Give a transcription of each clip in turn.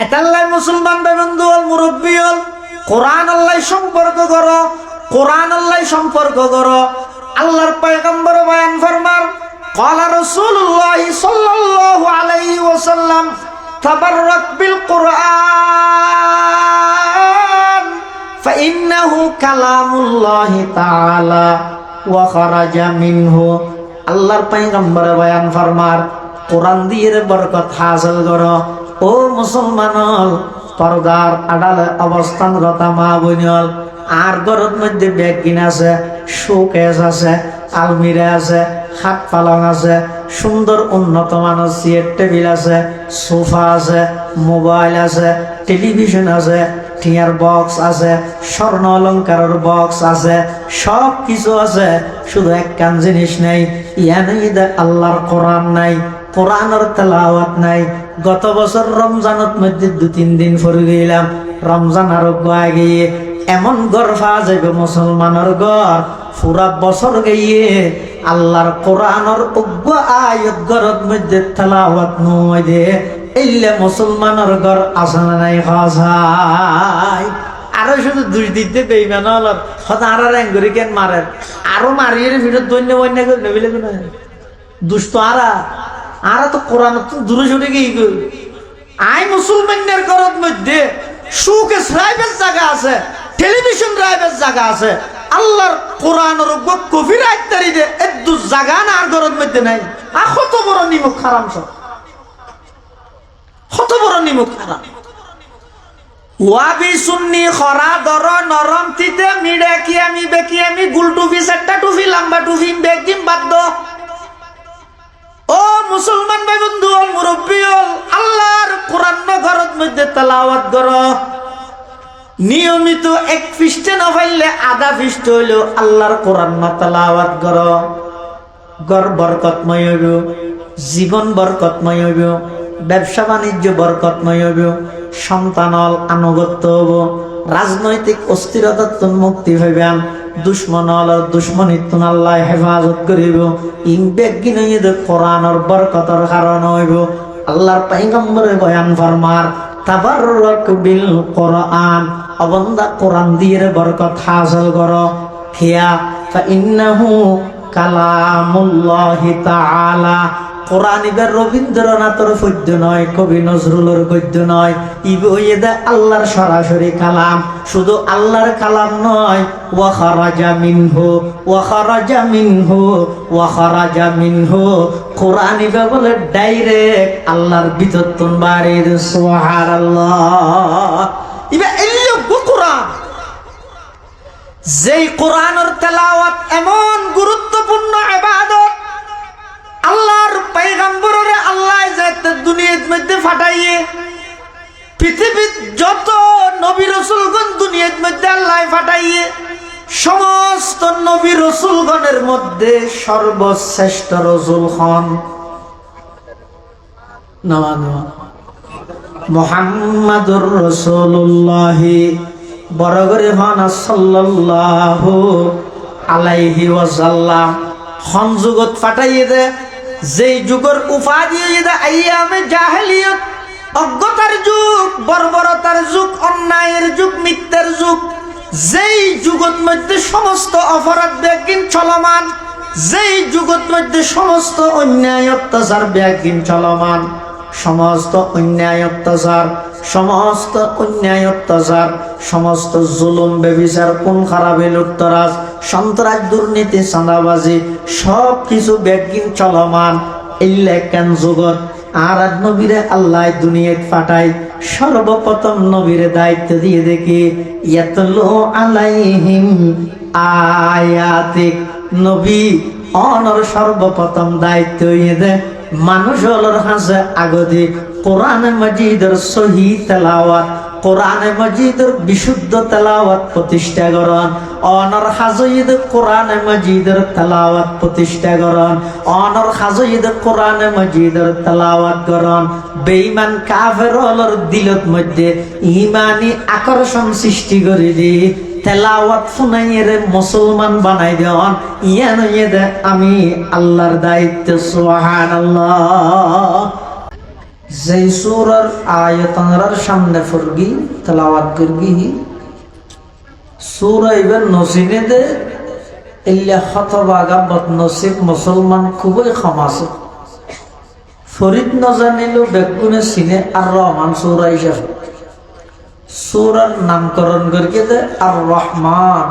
এতাল্লাই মুসলমান ভাই বন্ধু হল মুরব্বী হল কোরআন আল্লাহ সম্পর্ক করো, কোরআন আল্লাহ সম্পর্ক করো। আল্লাহর পয়গম্বর বয়ান ফরমান ক্বালা রাসূলুল্লাহ সাল্লাল্লাহু আলাইহি ওয়াসাল্লাম তাবাররাক বিল কুরআন ফাইন্নাহু কালামুল্লাহি তাআলা ওয়া খারাজা মিনহু। আল্লাহর পয়গম্বর বয়ান ফরমার কোরআন দিয়ে বরকত হাসিল করো। ও মুসলমান হল পর্দার আড়ালে অবস্থানরত মা বোনল, আর ঘরের মধ্যে ব্যাগ কিনা আছে, শোকেস আছে, আলমিরা আছে, খাট পালং আছে, সুন্দর উন্নত মানের চেয়ার টেবিল আছে, সোফা আছে, মোবাইল আছে, টেলিভিশন আছে, টিয়ার বক্স আছে, স্বর্ণ অলঙ্কারের বক্স আছে, সব কিছু আছে, শুধু একখান জিনিস নাই, ইয়ানে আল্লাহর কোরআন নাই, কোরআনের তেলাওয়াত নাই। গত বছর রমজানের মধ্যে 2-3 দিন পরে গেলাম, রমজান আরো গিয়ে এমন ঘর পাওয়া যাবে মুসলমানের ঘর পুরা বছর গিয়ে আল্লাহর কোরআনের অজ্ঞ আয়াত ঘরের মধ্যে তেলাওয়াত নয় দে এলে মুসলমানের ঘর আছে না নাই হাসাই। আরো শুধু দুই দিতে বেইমান হল হতা আর র্যাঙ্গরি কেন মারে আরো মারিয়ে ভিতর দৈন্য বন্যা করে নেবিলে কোন দুষ্ট আর তো কোরআন তো দূরে সরে গিয়ে গেল। আই মুসলমানের ঘরের মধ্যে সুকে রাইবের জায়গা আছে, টেলিভিশন রাইবের জায়গা আছে, আল্লাহর কোরআনের কপিরাইট তারি দে এদু জায়গা না আর ঘরের মধ্যে নাই। কত বড় নিমুখ খারাপ, সব কত বড় নিমুখ খারাপ। ওয়াবি সুন্নি খরা দর নরম তিতে মিড়ে কি আমি বেকি আমি গুল টুপি সেটটা টুপি লম্বা টুপি বেকিম বাদ। ও মুসলমান ভাই বন্ধু হল মুরব্বী হল আল্লাহর কোরআন ঘরের মধ্যে তেলাওয়াত করো। নিয়মিত 1 পৃষ্ঠা না পাইলে আধা পৃষ্ঠা হইলেও আল্লাহর কোরআন তেলাওয়াত করো। ঘর বরকতময় হইব, জীবন বরকতময় হইব, ব্যবসা বাণিজ্য বরকতময় হইব, সন্তানল আনুগত্য হব, রাজনৈতিক অস্থিরতা মুক্তি হইবেন, দুশ্মনল দুশ্মনিত্ব আল্লাহ হেফাজত করিব। ইনবেগিন কোরআনের বরকতের কারণ হইব। আল্লাহর পয়গম্বরে বয়ান ফরমার তাবাররাক বিল কোরআন, অবন্দা কোরআন দিয়ে বরকত হাসিল করো। হিয়া ফাইন্নাহু কালামুল্লাহি তাআলা। কোরআন ইবার রবীন্দ্রনাথের পদ্য নয়, কবি নজরুলের গদ্য নয়, ইবদা আল্লাহর সরাসরি কালাম। শুধু আল্লাহর কালাম নয়, ওয়া খারাজা মিনহু ওয়া খারাজা মিনহু ওয়া খারাজা মিনহু। কোরআন ইবা বলে ডাইরেক্ট আল্লাহর ভিতর তুন বাড়ির। সুবহানাল্লাহ। ইবা এলিও কোরআন, যেই কোরআনের তেলাওয়াত এমন গুরুত্বপূর্ণ ইবাদত, আল্লাহর পয়গম্বরে আল্লাহ যাতে দুনিয়ার মধ্যে ফাটাইয়ে পৃথিবীর যত নবী রাসূলগণ দুনিয়ার মধ্যে আল্লাহ ফাটাইয়ে সমস্ত নবী রাসূলগণের মধ্যে সর্বশ্রেষ্ঠ রাসূল হন মুহাম্মাদুর রাসূলুল্লাহ বরগরে হন সাল্লাল্লাহু আলাইহি ওয়াসাল্লাম। হন যুগত ফাটাইয়ে দে যেই যুগের উপাধি আইয়ামে জাহেলিয়ত, অজ্ঞতার যুগ, বর্বরতার যুগ, অন্যায়ের যুগ, মিথ্যার যুগ, যেই যুগত মধ্যে সমস্ত অপরাধ ব্যাগিন চলমান, যেই যুগত মধ্যে সমস্ত অন্যায় অত্যাচার ব্যাগিন চলমান, সমস্ত অন্যায় অত্যাচার, সমস্ত অন্যায় অত্যাচার, সমস্ত জুলুম বেবিচার, কোন খারাপে লুটতরাজ, সন্ত্রাস, দুর্নীতি, চাঁদাবাজি, সব কিছু ব্যাগিন চলমান। ইল্লাকান জগৎ আর নবীরে আল্লাহ দুনিয়াত পাঠাই, সর্বপ্রথম নবীরে দায়িত্ব দিয়ে দেখি ইয়াতলু আলাইহিম আয়াতিক। নবী অনর সর্বপ্রথম দায়িত্ব দে মানুষ হলর হাসে আগদি কোরআনে মাজিদের সহি তেলাওয়াত, কোরআনে মাজিদের বিশুদ্ধ তেলাওয়াত প্রতিষ্ঠা করন। অনর হাজইদ কোরআনে মাজিদের তেলাওয়াত প্রতিষ্ঠা করন, অনর হাজইদ কোরআনে মাজিদের তেলাওয়াত করন। বেঈমান কাফের হলর দিলত মধ্যে ঈমানি আকর্ষণ সৃষ্টি করে দি তেলাওয়াত শুনাইয়ে মুসলমান বানাই দেন। ইয়ান আমি আল্লাহর দায়িত্ব। সুবহানাল্লাহ। যেই সূরার আয়াতনার সামনে ফুরগি তেলাওয়াত করগি সূরা ইবেন নসিনে দে ইল্লা খতবাগা বদনসিব মুসলমান খুবই কম আছে। ফরিদ নজানিল বেগুনে সিনে আর রহমান সূরা হিসাবে সূরার নামকরণ করকে দে আর রহমান,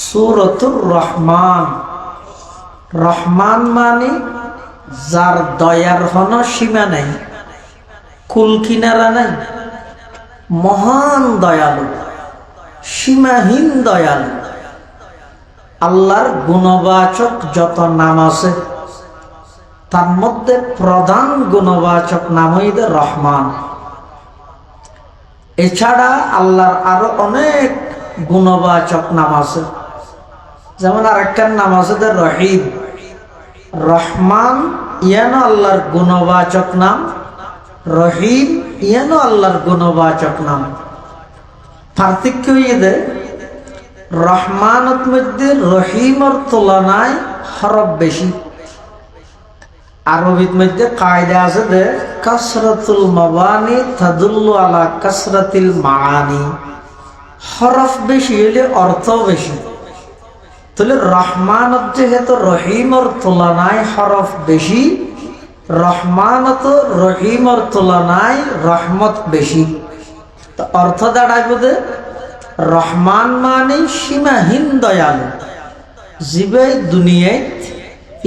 সূরাতুর রহমান। রহমান মানে যার দয়ার কোনো সীমা নাই, কুল কিনারা নাই, মহান দয়ালু, সীমাহীন দয়ালু। আল্লাহর গুণবাচক যত নাম আছে তার মধ্যে প্রধান গুণবাচক নাম হইল রহমান। এছাড়া আল্লাহর আরো অনেক গুণবাচক নাম আছে, যেমন আরেকটার নাম আছে রহিম। রহমান ইয়ানো আল্লাহর গুণবাচক নাম, রহিম ইয়ানো আল্লাহর গুণবাচক নাম। পার্থক্য হইয়ে রহমানত মধ্যে রহিমর তুলনায় হরফ বেশি। আরবির মধ্যে কায়দা আছে যে কাসরাতুল মাবানি তাদুল্লু আলা কাসরাতিল মাআনি। হরফ বেশি হলে অর্থ বেশি। তাহলে রহমানত যেহেতু রহিমর তুলনায় হরফ বেশি, রহমানত রহিমর তুলনায় রহমত বেশি। তো অর্থ দাঁড়াইব যে রহমান মানে সীমাহীন দয়ালু, জীবে দুনিয়ায়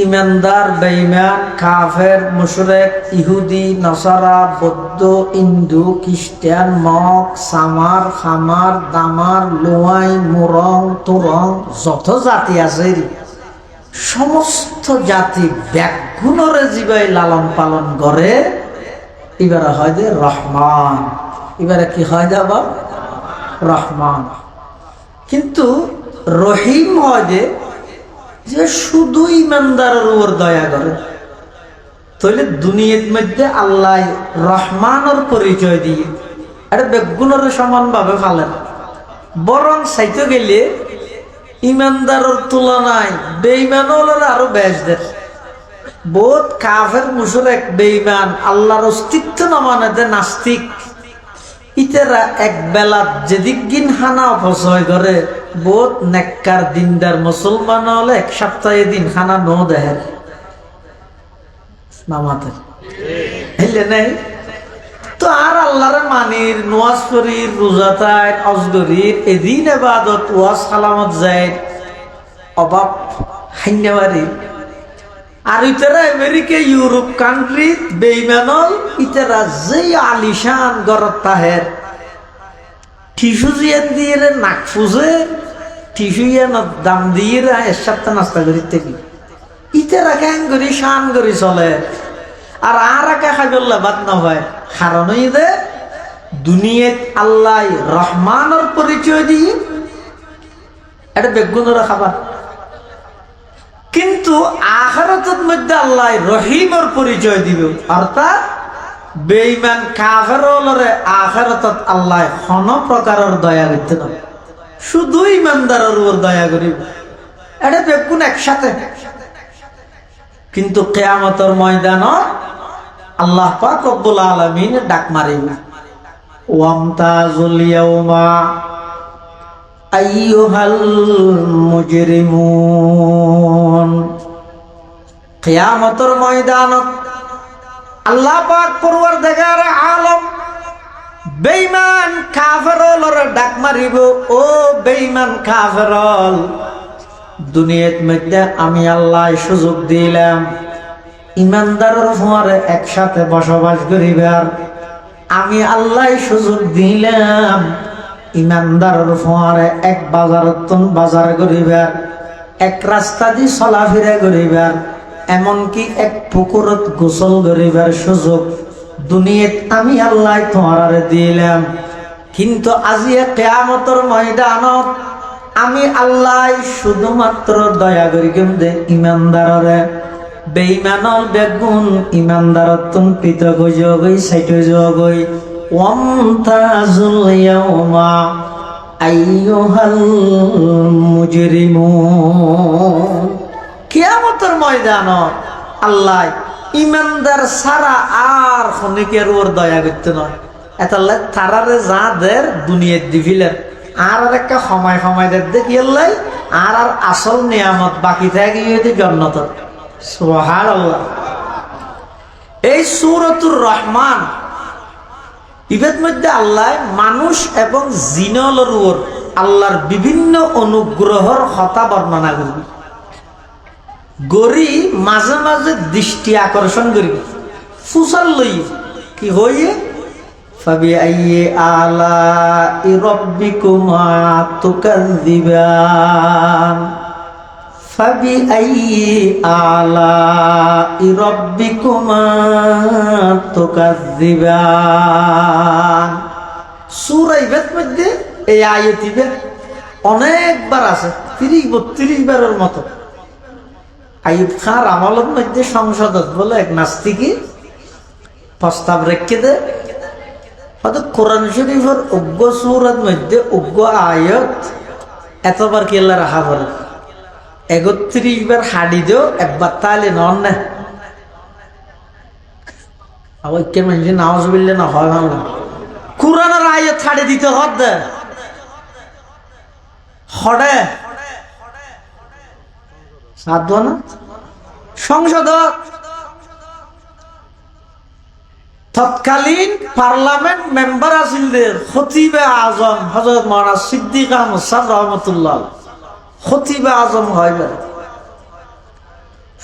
ইমানদার বেঈমান কাফের মুশরিক ইহুদি নসারা বৌদ্ধ হিন্দু খ্রিস্টান মগ সামার খামার দামার লোয়াই মুরং তুরং যত জাতি আছে সমস্ত জাতি ব্যাগুণরে জীবাই লালন পালন করে। এবারে হয় যে রহমান, এবারে কি হয় যে আবার রহমান। কিন্তু রহিম হয় যে শুধু ইমানদারের উপর দয়া করে। তাহলে দুনিয়ার মধ্যে আল্লাহ রহমানের পরিচয় দিয়ে এটা বেগুনের সমান ভাবে ফালেন, বরং চাইতে গেলে ইমানদারের তুলনায় বেঈমান আরো বেশ দেন। বহুত কাফের মুশরিক বেঈমান আল্লাহর অস্তিত্ব না মানে নাস্তিক, ইতেরা এক বেলা যেদিক দিন খানা অপচয় করে। বহুত নেককার দিনদার মুসলমান হলে এক সপ্তাহে দিন খানা নো দেয় নামাতে নেই। তো আর আল্লাহর মানির নোয়াজ করির রোজাতায় অজগরির এদিন এবাদত ওয়াজ সালামত যায় অভাব হাইনাবাড়ি। আর ইতারা আমেরিকা ইউরোপ কান্ট্রি বেইমানল ইতারা যে আলিশান গরত তাহের টিসু জিয়ান দিয়ে নাক ফুজে টিসু ইয়ান দাম দিয়ে এর সপ্তাহ নাস্তা করি থেকে ইতারা ক্যাং করি শান করি চলে। আর একা খাগল্লা বাদ না হয়, কারণ দে দুনিয়াত আল্লাহ রহমানের পরিচয় দিয়ে এটা বেগুনের খাবার, কিন্তু আখিরাতের মধ্যে আল্লাহ রহিমের পরিচয় দিবে। অর্থাৎ বেঈমান কাফেররে আখিরাতত আল্লাহ কোন প্রকারের দয়া করতে না, শুধু ইমানদারের উপর দয়া করিব। এটা বেগুন একসাথে। কিন্তু কিয়ামতের ময়দানত আল্লাহ পাক রব্বুল আলামিন ডাক মারিবে, ওয়ামতাজুল ইয়াউমা আইয়ুহাল মুজরিমুন। কিয়ামতের ময়দানত আল্লাহ পাক পরওয়ারদিগার আলম বেঈমান কাফেরলরে ডাক মারিব, ও বেঈমান কাফেরল, দুনিয়ার মধ্যে আমি আল্লাহ সুযোগ দিলাম ইমানদারের ফোয়ারে একসাথে বসবাস করিবার। আমি আল্লাহ সুযোগ দিলাম ইমানদারের ফোয়ারে এক বাজার করিবার, এক রাস্তা দিয়ে চলাফেরা করিবার, এমনকি এক পুকুরত গোসল করিবার সুযোগ দুনিয়াত আমি আল্লাহ তোমারে দিলাম। কিন্তু আজিয়া কিয়ামতের ময়দানত আমি আল্লাহ শুধুমাত্র দয়া করি দে ইমানদাররে। বেঈমানল বেগুন ইমানদারতুন পৃথক যোগই সাইট যোগই ওয়ামতাজুল ইয়াউমা আইয়ুহাল মুজরিমুন। কিয়ামতের ময়দানত আল্লাহ ইমানদার সারা আর খনিকের ওর দয়া করতে নয় এতাল্লাই তারারে যা দের দুনিয়ার দিভিলেন আর একটা সময় সময় দেখিয়াল্লাই আর আসল নিয়ামত বাকি থাকে জন্নত সুবহানাল্লাহ। এই সূরাতুর রহমান ইবাদ মধ্যে আল্লাহ মানুষ এবং জিনলর উপর আল্লাহর বিভিন্ন অনুগ্রহর কথা বর্ণনা করবে গরি মাঝে মাঝে দৃষ্টি আকর্ষণ করবে ফুসাল লই কি হইয়ে ফাবিআইয়ি আলা'i রাব্বিকুমা তুকাযযিবান ফাবিআইয়ি আলা'i রাব্বিকুমা তুকাযযিবান। সূরা ইবাদ মধ্যে এই আয়াতিবে অনেকবার আছে 30-32 বারের মতো। আইয়ুব খান আমলের মধ্যে সংসদত বলে এক নাস্তিকি প্রস্তাব রেখে দে হয়তো কোরআন শরীফের উগ্র সূরার মধ্যে উগ্র আয়াত এতবার কেল্লা রাখা বলে 31 বার হাডি দেও একবার তাহলে নন না আবার কে মানে নাউজুবিল্লাহ না হয় ভালো কোরআনের আয়াত ছাড়ে দিতে হদ হড়ে সাধু না সংসদ তৎকালীন পার্লামেন্ট মেম্বার আছিলেন খতিবে আজম হযরত মাওলানা সিদ্দিক আহমদ সাহ রহমাতুল্লাহ খতিবে আজম হইবেন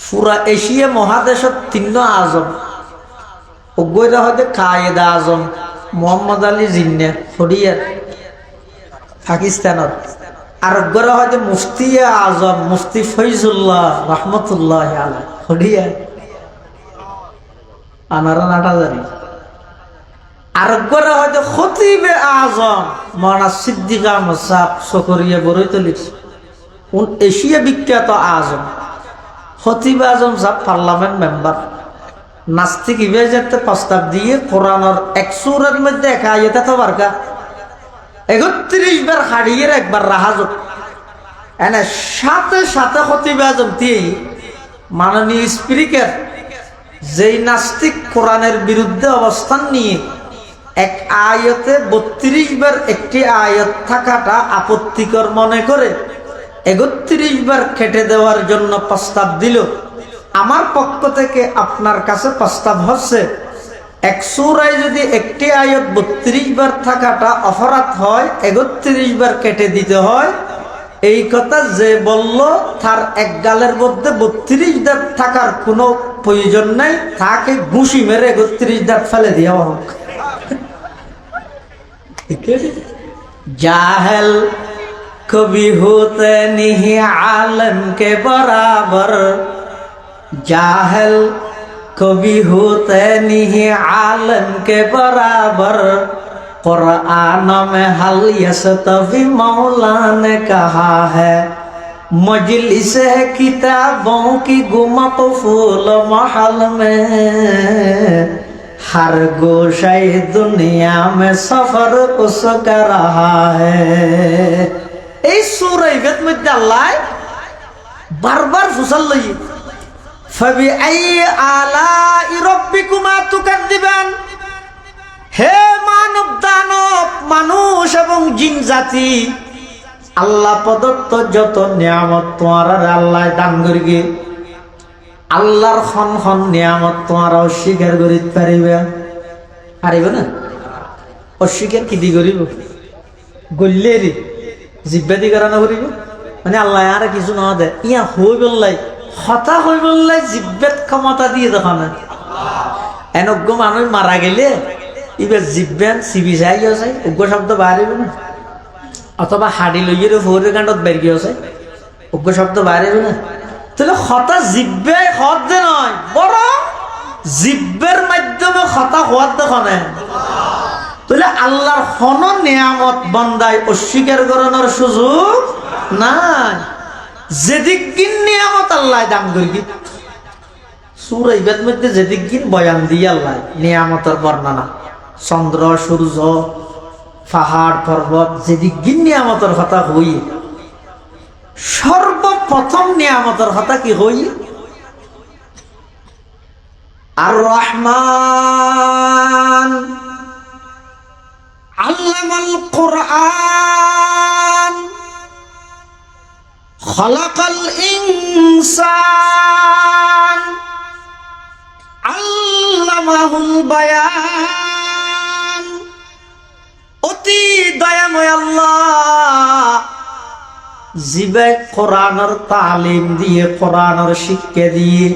পুরা এশিয়া মহাদেশত 3 আজম ওগৈরা হয়তো কায়েদে আজম মোহাম্মদ আলী জিন্না হরিয়ার পাকিস্তানত আর ওগৈরা হয়তো মুফতি আজম মুফতি ফৈজুল্লাহ রহমতুল্লাহ আলাইহি হরিয়ার আনারা নাটা জানি আর ওগৈরা হয়তো খতিবে আজম মাওলানা সিদ্দিক আহমদ সাহ সকরিয়া বরৈতলি এশিয়া বিখ্যাত আজম খতিবে আজম সাহ পার্লামেন্ট মেম্বার নাস্তিক ইবেজেতে প্রস্তাব দিয়ে কোরআনের এক সূরার মধ্যে এক আয়াত তো বারকা 31 বার হাড়িয়ে একবার রাহাজ এনে সাথে সাথে খতিবে আজম দিয়ে মাননীয় স্পিকার যেই নাস্তিক কোরআনের বিরুদ্ধে অবস্থান নিয়ে এক আয়াতে 32 বার একটি আয়াত থাকাটা আপত্তিকর মনে করে 31 বার কেটে দেওয়ার জন্য প্রস্তাব দিল। আমার পক্ষ থেকে আপনার কাছে প্রস্তাব হচ্ছে এক সূরায় যদি একটি আয়াত 32 বার থাকাটা অপরাধ হয় 31 বার কেটে দিতে হয় এই কথা যে বলল তার এক গালের মধ্যে 32 দাঁত থাকার কোনো প্রয়োজন নাই তাকে ঘুষি মেরে 31 দাঁত ফেলে দেওয়া হোক। জাহেল कभी होते नहीं आलम के बराबर जाहिल कभी होते नहीं आलम के बराबर कुरान में हल यस्तवी मौला ने कहा है मजलिस है किताबों की गुमत फूल महल में हर गोशे दुनिया में सफर उसका रहा है। এই সূরা ইবাদ মধ্যে আল্লাহ বারবার ফুসাল লই ফাবিআইয়ি আলা'i রাব্বিকুমা তুকাযযিবান। হে মানব দানব মানুষ এবং জিন জাতি আল্লাহ প্রদত্ত যত নিয়ামত তোমার আল্লাহ দান করিবে আল্লাহর খন খন নিয়ামত তোমার অস্বীকার করিতে পারিবে না অস্বীকার কি দি করিব গল্লেরি জিব্বাদি করানো করিব মানে আল্লাহ আর কিছু না দে ইয়া হই বললাই হতা হই বললাই জিব্বাত ক্ষমতা দিয়ে দেখো না এনজ্ঞ মানুষ মারা গেলে এবার জিব্বান সিবি যাই আছে উগ্র শব্দ বাড়িব না অথবা হাড়ি লইয়ের ফোরে কাণ্ডত বেরিয়ে আছে উগ্র শব্দ বাড়িব না তাহলে হতা জিব্বাই হত দে নয় বড় জিব্বের মাধ্যমে হতা হওয়ার দেখো না তাহলে আল্লাহর হন নিয়ামত বান্দায় অস্বীকার করানোর সুযোগ নাই যেদিক গিন নিয়ামত আল্লাহ দান করি সূরা ইবাদ মধ্যে যেদিক গিন বয়ান দিয়ে আল্লাহ নিয়ামতের বর্ণনা চন্দ্র সূর্য পাহাড় পর্বত যেদিক গিন নিয়ামতের কথা হই সর্বপ্রথম নিয়ামতের কথা কি হই আর রহমান আল্লামাল কুরআন খালাকাল ইনসান আল্লামাহুল বায়ান। অতি দয়াময় আল্লাহ জিবায় কোরআনের তালিম দিয়ে, কোরআনের শিক্ষা দিয়ে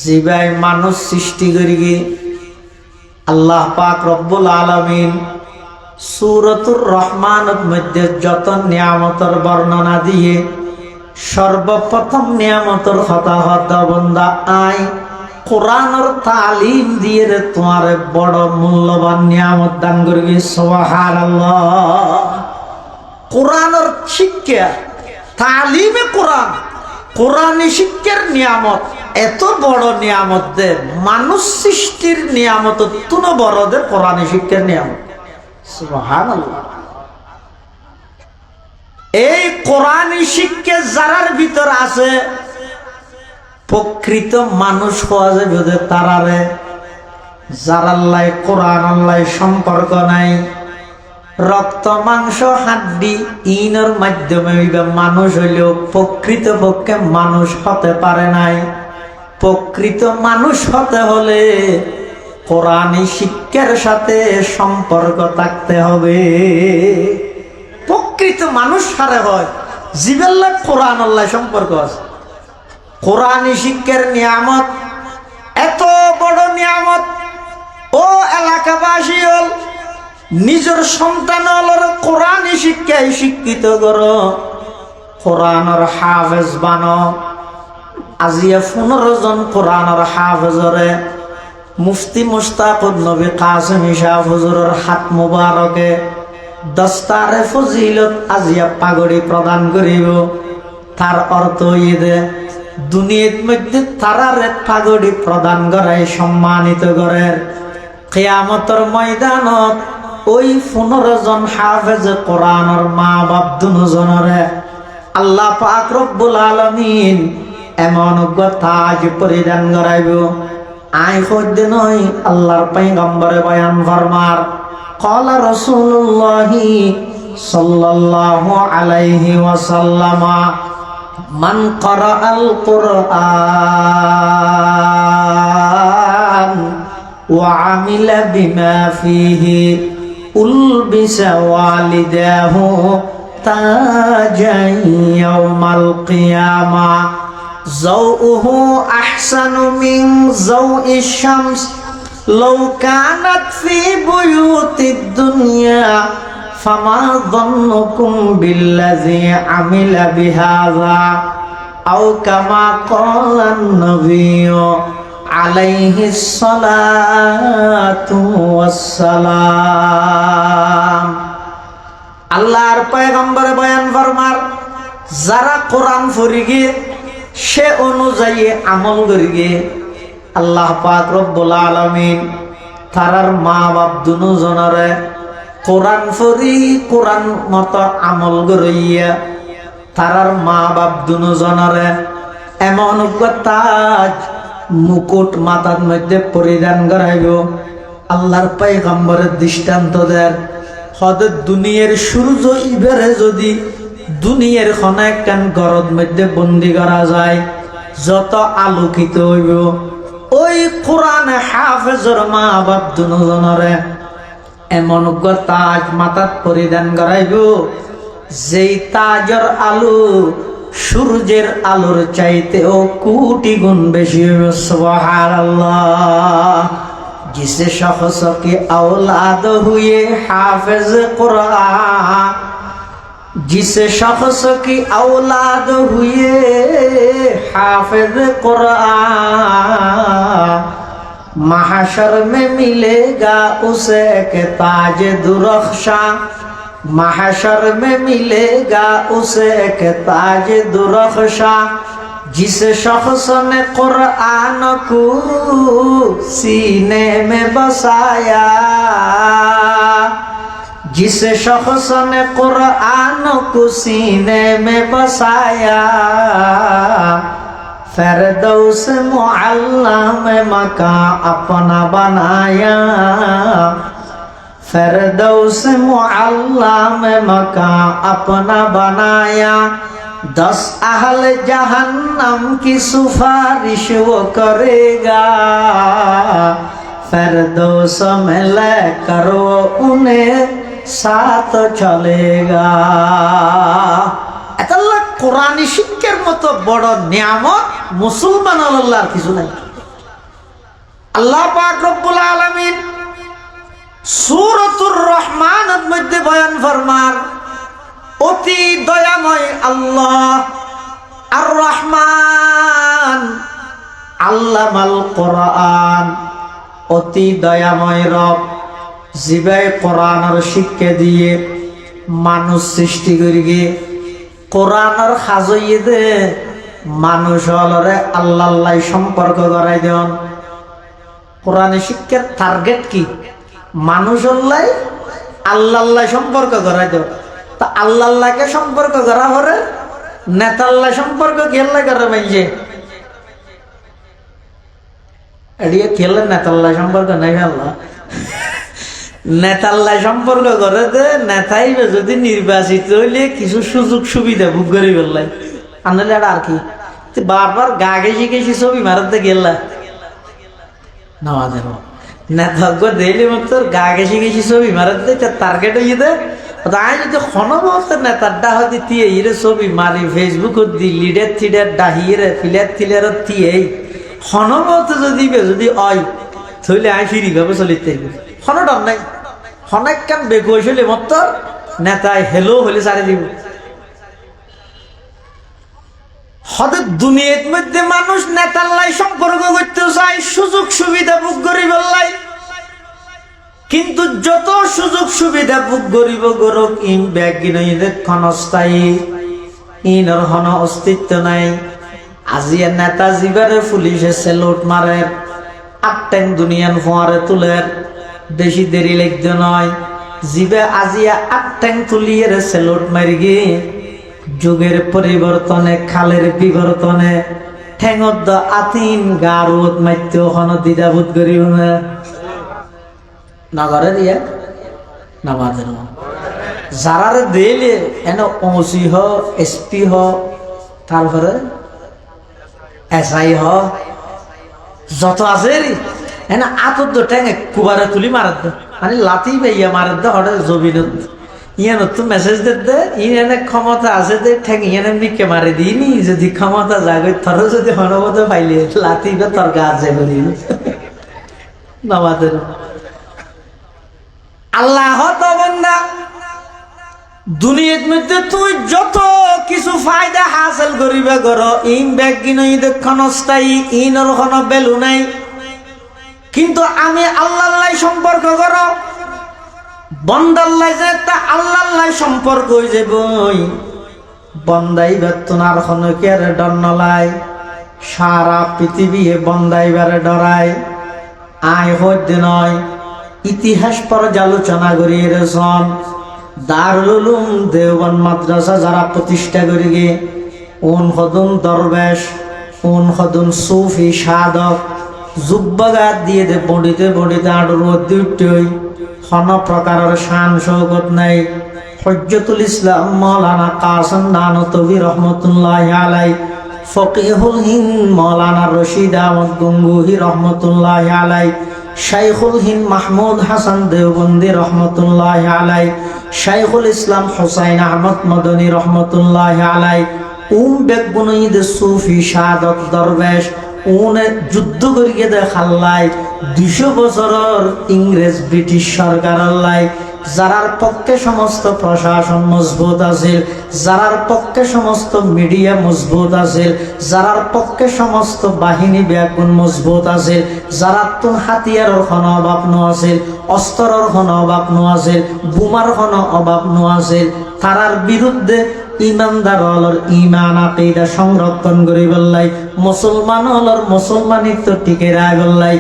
জিবায় মানুষ সৃষ্টি করি। আল্লাহ পাক রব্বুল আলামিন সূরাতুর রহমানের মধ্যে যত নিয়ামতের বর্ণনা দিয়ে সর্বপ্রথম নিয়ামতের কথা হতা বন্দা আয় কোরআনের তালিম দিয়ে রে তোমার বড় মূল্যবান নিয়ামত দান করবি। সুবহানাল্লাহ। কোরআনের শিক্ষা, তালিমে কোরআন, কোরআনী শিক্ষার নিয়ামত এত বড় নিয়ামত দে মানুষ সৃষ্টির নিয়ামত তুন বড় দে কোরআনী শিক্ষার নিয়ামত। সুবহানাল্লাহ। এই কোরআনী শিক্ষা যারার ভিতর আছে প্রকৃত মানুষ হওয়া যাবে তারারে। যারাল্লাই কোরআন আল্লাহ সম্পর্ক নাই, রক্ত মাংস হাড্ডি ইনের মাধ্যমে মানুষ হইলেও প্রকৃত পক্ষে মানুষ হতে পারে নাই। প্রকৃত মানুষ হতে হলে কোরআনী শিক্ষার সাথে সম্পর্ক থাকতে হবে। প্রকৃত মানুষ হারে হয় জীবেল্লা কোরআন আল্লাহ সম্পর্ক আছে। কোরআনী শিক্ষার নিয়ামত এত বড় নিয়ামত। ও এলাকাবাসী হল নিজের সন্তান হলর কোরআনী শিক্ষায় শিক্ষিত করো, কোরআনের হাফেজ বানো। আজিয়া 15 জন কোরআনের হাফেজরে মুফতি মুশতাকুর নবী কাসিম শাহ হুজুরের হাত মুবারকে দস্তারে ফজিলত আজিয়া পাগড়ি প্রদান করিব। তার অর্থ ইদে দুনিয়ার মধ্যে তারারে পাগড়ি প্রদান করায় সম্মানিত করে। কিয়ামতের ময়দানত ওই 15 জন হাফেজ কোরআনের মা বাপ দুজনরে আল্লাহ পাক রব্বুল আলামিন এমন তাজ পরিধান করাইব। আয় হইতে নয় আল্লাহর পয়গম্বরে বয়ান ফরমার ক্বালা রাসূলুল্লাহি সাল্লাল্লাহু আলাইহি ওয়াসাল্লাম মান ক্বারাআল কুরআন ওয়া আমিলা বিমা ফিহি উলবিসা ওয়ালিদাহু তাজান ইয়াউমাল কিয়ামা যাওউহু আহসানু মিন যাওইশ শামস লাউ কানাত ফি বুয়ুতিদ দুনিয়া ফামা যান্নুকুম বিল্লাযী আমিলা বিহাযা আও কামা ক্বালান নবিয়্যু আলাইহিস সালাতু ওয়াসসালাম। আল্লাহর পয়গম্বর বয়ান ফরমার যারা কোরআন পড়িগে সে অনুযায়ী আমল করিগে আল্লাহ পাক রব্বুল আলামিন তারার মা বাপ দুজনরে কোরআন পড়ি কোরআন মতো আমল করিয়া তারার মা বাপ দুজনরে এমন তাজ মুকুট মাথার মধ্যে পরিধান করাইব। আল্লাহর পয়গম্বরের দৃষ্টান্ত দেন হদের দুনিয়ার সূর্য ইবেরে যদি দুনিয়ার খনাকান গরদ মধ্যে বন্দি করা যায় যত আলোকিত হইব ওই কোরআন হাফেজর মা বাপ দুজনরে এমন তাজ মাথাত পরিধান করাইব যেই তাজর আলো সূর্যের আলোর চাইতেও কোটি গুণ বেশি হইব। সুবহানাল্লাহ। जिसे शख्स की औलाद हुए हाफिज कुरान, जिसे शख्स की औलाद हुए हाफिज कुरान महशर में मिलेगा उसे के ताज दुरख्शा, महशर में मिलेगा उसे के ताज दुरख्शा। जिस शख्स ने कुरान को सीने में बसाया, जिस शख्स ने कुरान को सीने में बसाया फिरदौस मुअल्ला में मका अपना बनाया, फिरदौस मुअल्ला में मका अपना बनाया, 10 अहल जहन्नम की सिफारिश वो करेगा, फिरदौस में लेकर वो उन्हें साथ चलेगा। আল্লাহ কোরআনী শিক্ষার মতো বড় নিয়ামত মুসলমান আল্লাহর কিছু নাই। আল্লাহ পাক রব্বুল আলামিন সূরাতুর রহমানের মধ্যে বয়ান ফরমান, অতি দয়াময় আল্লাহ আর রহমান আল্লামাল কোরআন, অতি দয়াময় রব জিবাই কোরআনের শিক্ষা দিয়ে মানুষ সৃষ্টি করিগে কোরআনের খাজইয়ে দে মানুষ হলরে আল্লাহ সম্পর্ক করাই দেন। কোরআন শিক্ষার টার্গেট কি? মানুষ আল্লাহ সম্পর্ক করাই দেন। তা আল্লাহকে সম্পর্ক করা হরে নেতাল্লাহ সম্পর্ক খেললে করে মাইছে এড়িয়ে খেললে নেতাল্লাহ সম্পর্ক নাই। আল্লাহ নেতাল্লাহ সম্পর্ক করে দে নেতাই যদি নির্বাচিত হইলে কিছু সুযোগ সুবিধা ভোগ করি ফেললাই আনলে আর কি বারবার গা গেছি গেছি ছবি মারাতে গেলা নামাজের নেতাজ্ঞ দিলে মতো গা গেছি গেছি ছবি মারাতে টার্গেট হয়ে দে। আমি যদি ক্ষণবর্ত নেতারটা হয়তো দিয়ে ইরে ছবি মারি ফেসবুক দি লিডের থিডের ডাহিয়ে ফিলের থিলের দিয়ে ক্ষণবর্ত যদি অয় থইলে আমি ফিরি ভাবে চলিতে কোনো ডর নাই। অনেক কাম বেগু হইলে মত নেতায় হেলো হলে সারি দিব। হঠাৎ দুনিয়ার মধ্যে মানুষ নেতাল্লাই সম্পর্ক করতে চায়, সুযোগ সুবিধা ভোগ করিব লাই, কিন্তু যত সুযোগ সুবিধা ভোগ করিব গরক ইন ব্যাগিনদের ক্ষণস্থায়ী ইনর হন অস্তিত্ব নাই। আজিয়া নেতা জিবারে পুলিশে সেলুট মারে, আটটাং দুনিয়ান ফোয়ারে তুলের, বেশি দেরি লাগতে নয়। জিবে আজিয়া আটটাং তুলিয়ে সেলুট মারি গিয়ে যুগের পরিবর্তনে খালের বিবর্তনে ঠেঙত আতিন গারুত মাইত্য হন দ্বিধাবোধ করিও না নগরে দিয়া নামাজের যারারে দিলে এনে ওসি হ এসপি হ তারপরে এসআই হ যত আছে এনে আতর ঠেঙে কুবারে তুলি মারাত মানে লাতি বেইয়া মারাত হঠাৎ জবিনত ইয়ান তো মেসেজ দে ইনে ক্ষমতা আছে দে ঠেং ইয়ানে মিকে মারি দিইনি যদি ক্ষমতা জাগে থর যদি হনবত পাইলে লাতি বা তোর গা আছে বলি নামাজের আল্লাহ তো বান্দা দুনিয়ার মধ্যে তুই যত কিছু ফায়দা হাসিল করিবে গর ইন ব্যাগ কিনই ক্ষণস্থায়ী ইনর কোন বেলু নাই, কিন্তু আমি আল্লাহ সম্পর্ক কর বন্দাল্লাই যে তা আল্লাহ সম্পর্ক হয়ে যাব বন্দাই বেতনার খনকের ডর নলাই সারা পৃথিবী বন্দাইবারে ডরায় আয় হইতে নয়। ইতিহাস পর্যালোচনা করিয়ে রেছন দারুল উলুম দেওবন্দ মাদ্রাসা যারা প্রতিষ্ঠা করি গে উন হদুন দরবেশ উন হদুন সুফি সাধক যুব্বগাত দিয়ে দে বডিতে বডিতে আডুর মধ্যে উঠই কোন প্রকারের শান শৌকত নাই। হজ্জতুল ইসলাম মৌলানা কাসিম নানতবী রহমতুল্লাহ আলাই, ফকিহুল হিন্দ মৌলানা রশিদ আহমদ গঙ্গুহি রহমতুল্লাহ আলাই, শাইখুল হিন্দ মাহমুদ হাসান দেওবন্দি রহমতুল্লাহ আলাই, শাইখুল ইসলাম হুসাইন আহমদ মদনী রহমতুল্লাহ আলাই, বেগুনঈদ সুফি সাধক দরবেশ উনে যুদ্ধ করিয়ে দেখাল্লাই 200 বছরের ইংরেজ ব্রিটিশ সরকারের লাই যারার পক্ষে সমস্ত প্রশাসন মজবুত আছে, যারার পক্ষে সমস্ত মিডিয়া মজবুত আছে, যারার পক্ষে সমস্ত বাহিনী ব্যাগুন মজবুত আছে, যারা তো হাতিয়ারের কোনো অভাব ন আছে, অস্ত্রের কোনো অভাব ন আছে, বোমার কোনো অভাব ন আছে, তারার বিরুদ্ধে ইমানদার হলর ইমান আকিদা সংরক্ষণ করি বললাই, মুসলমান হলর মুসলমানিত্ব টিকে রায় বললাই,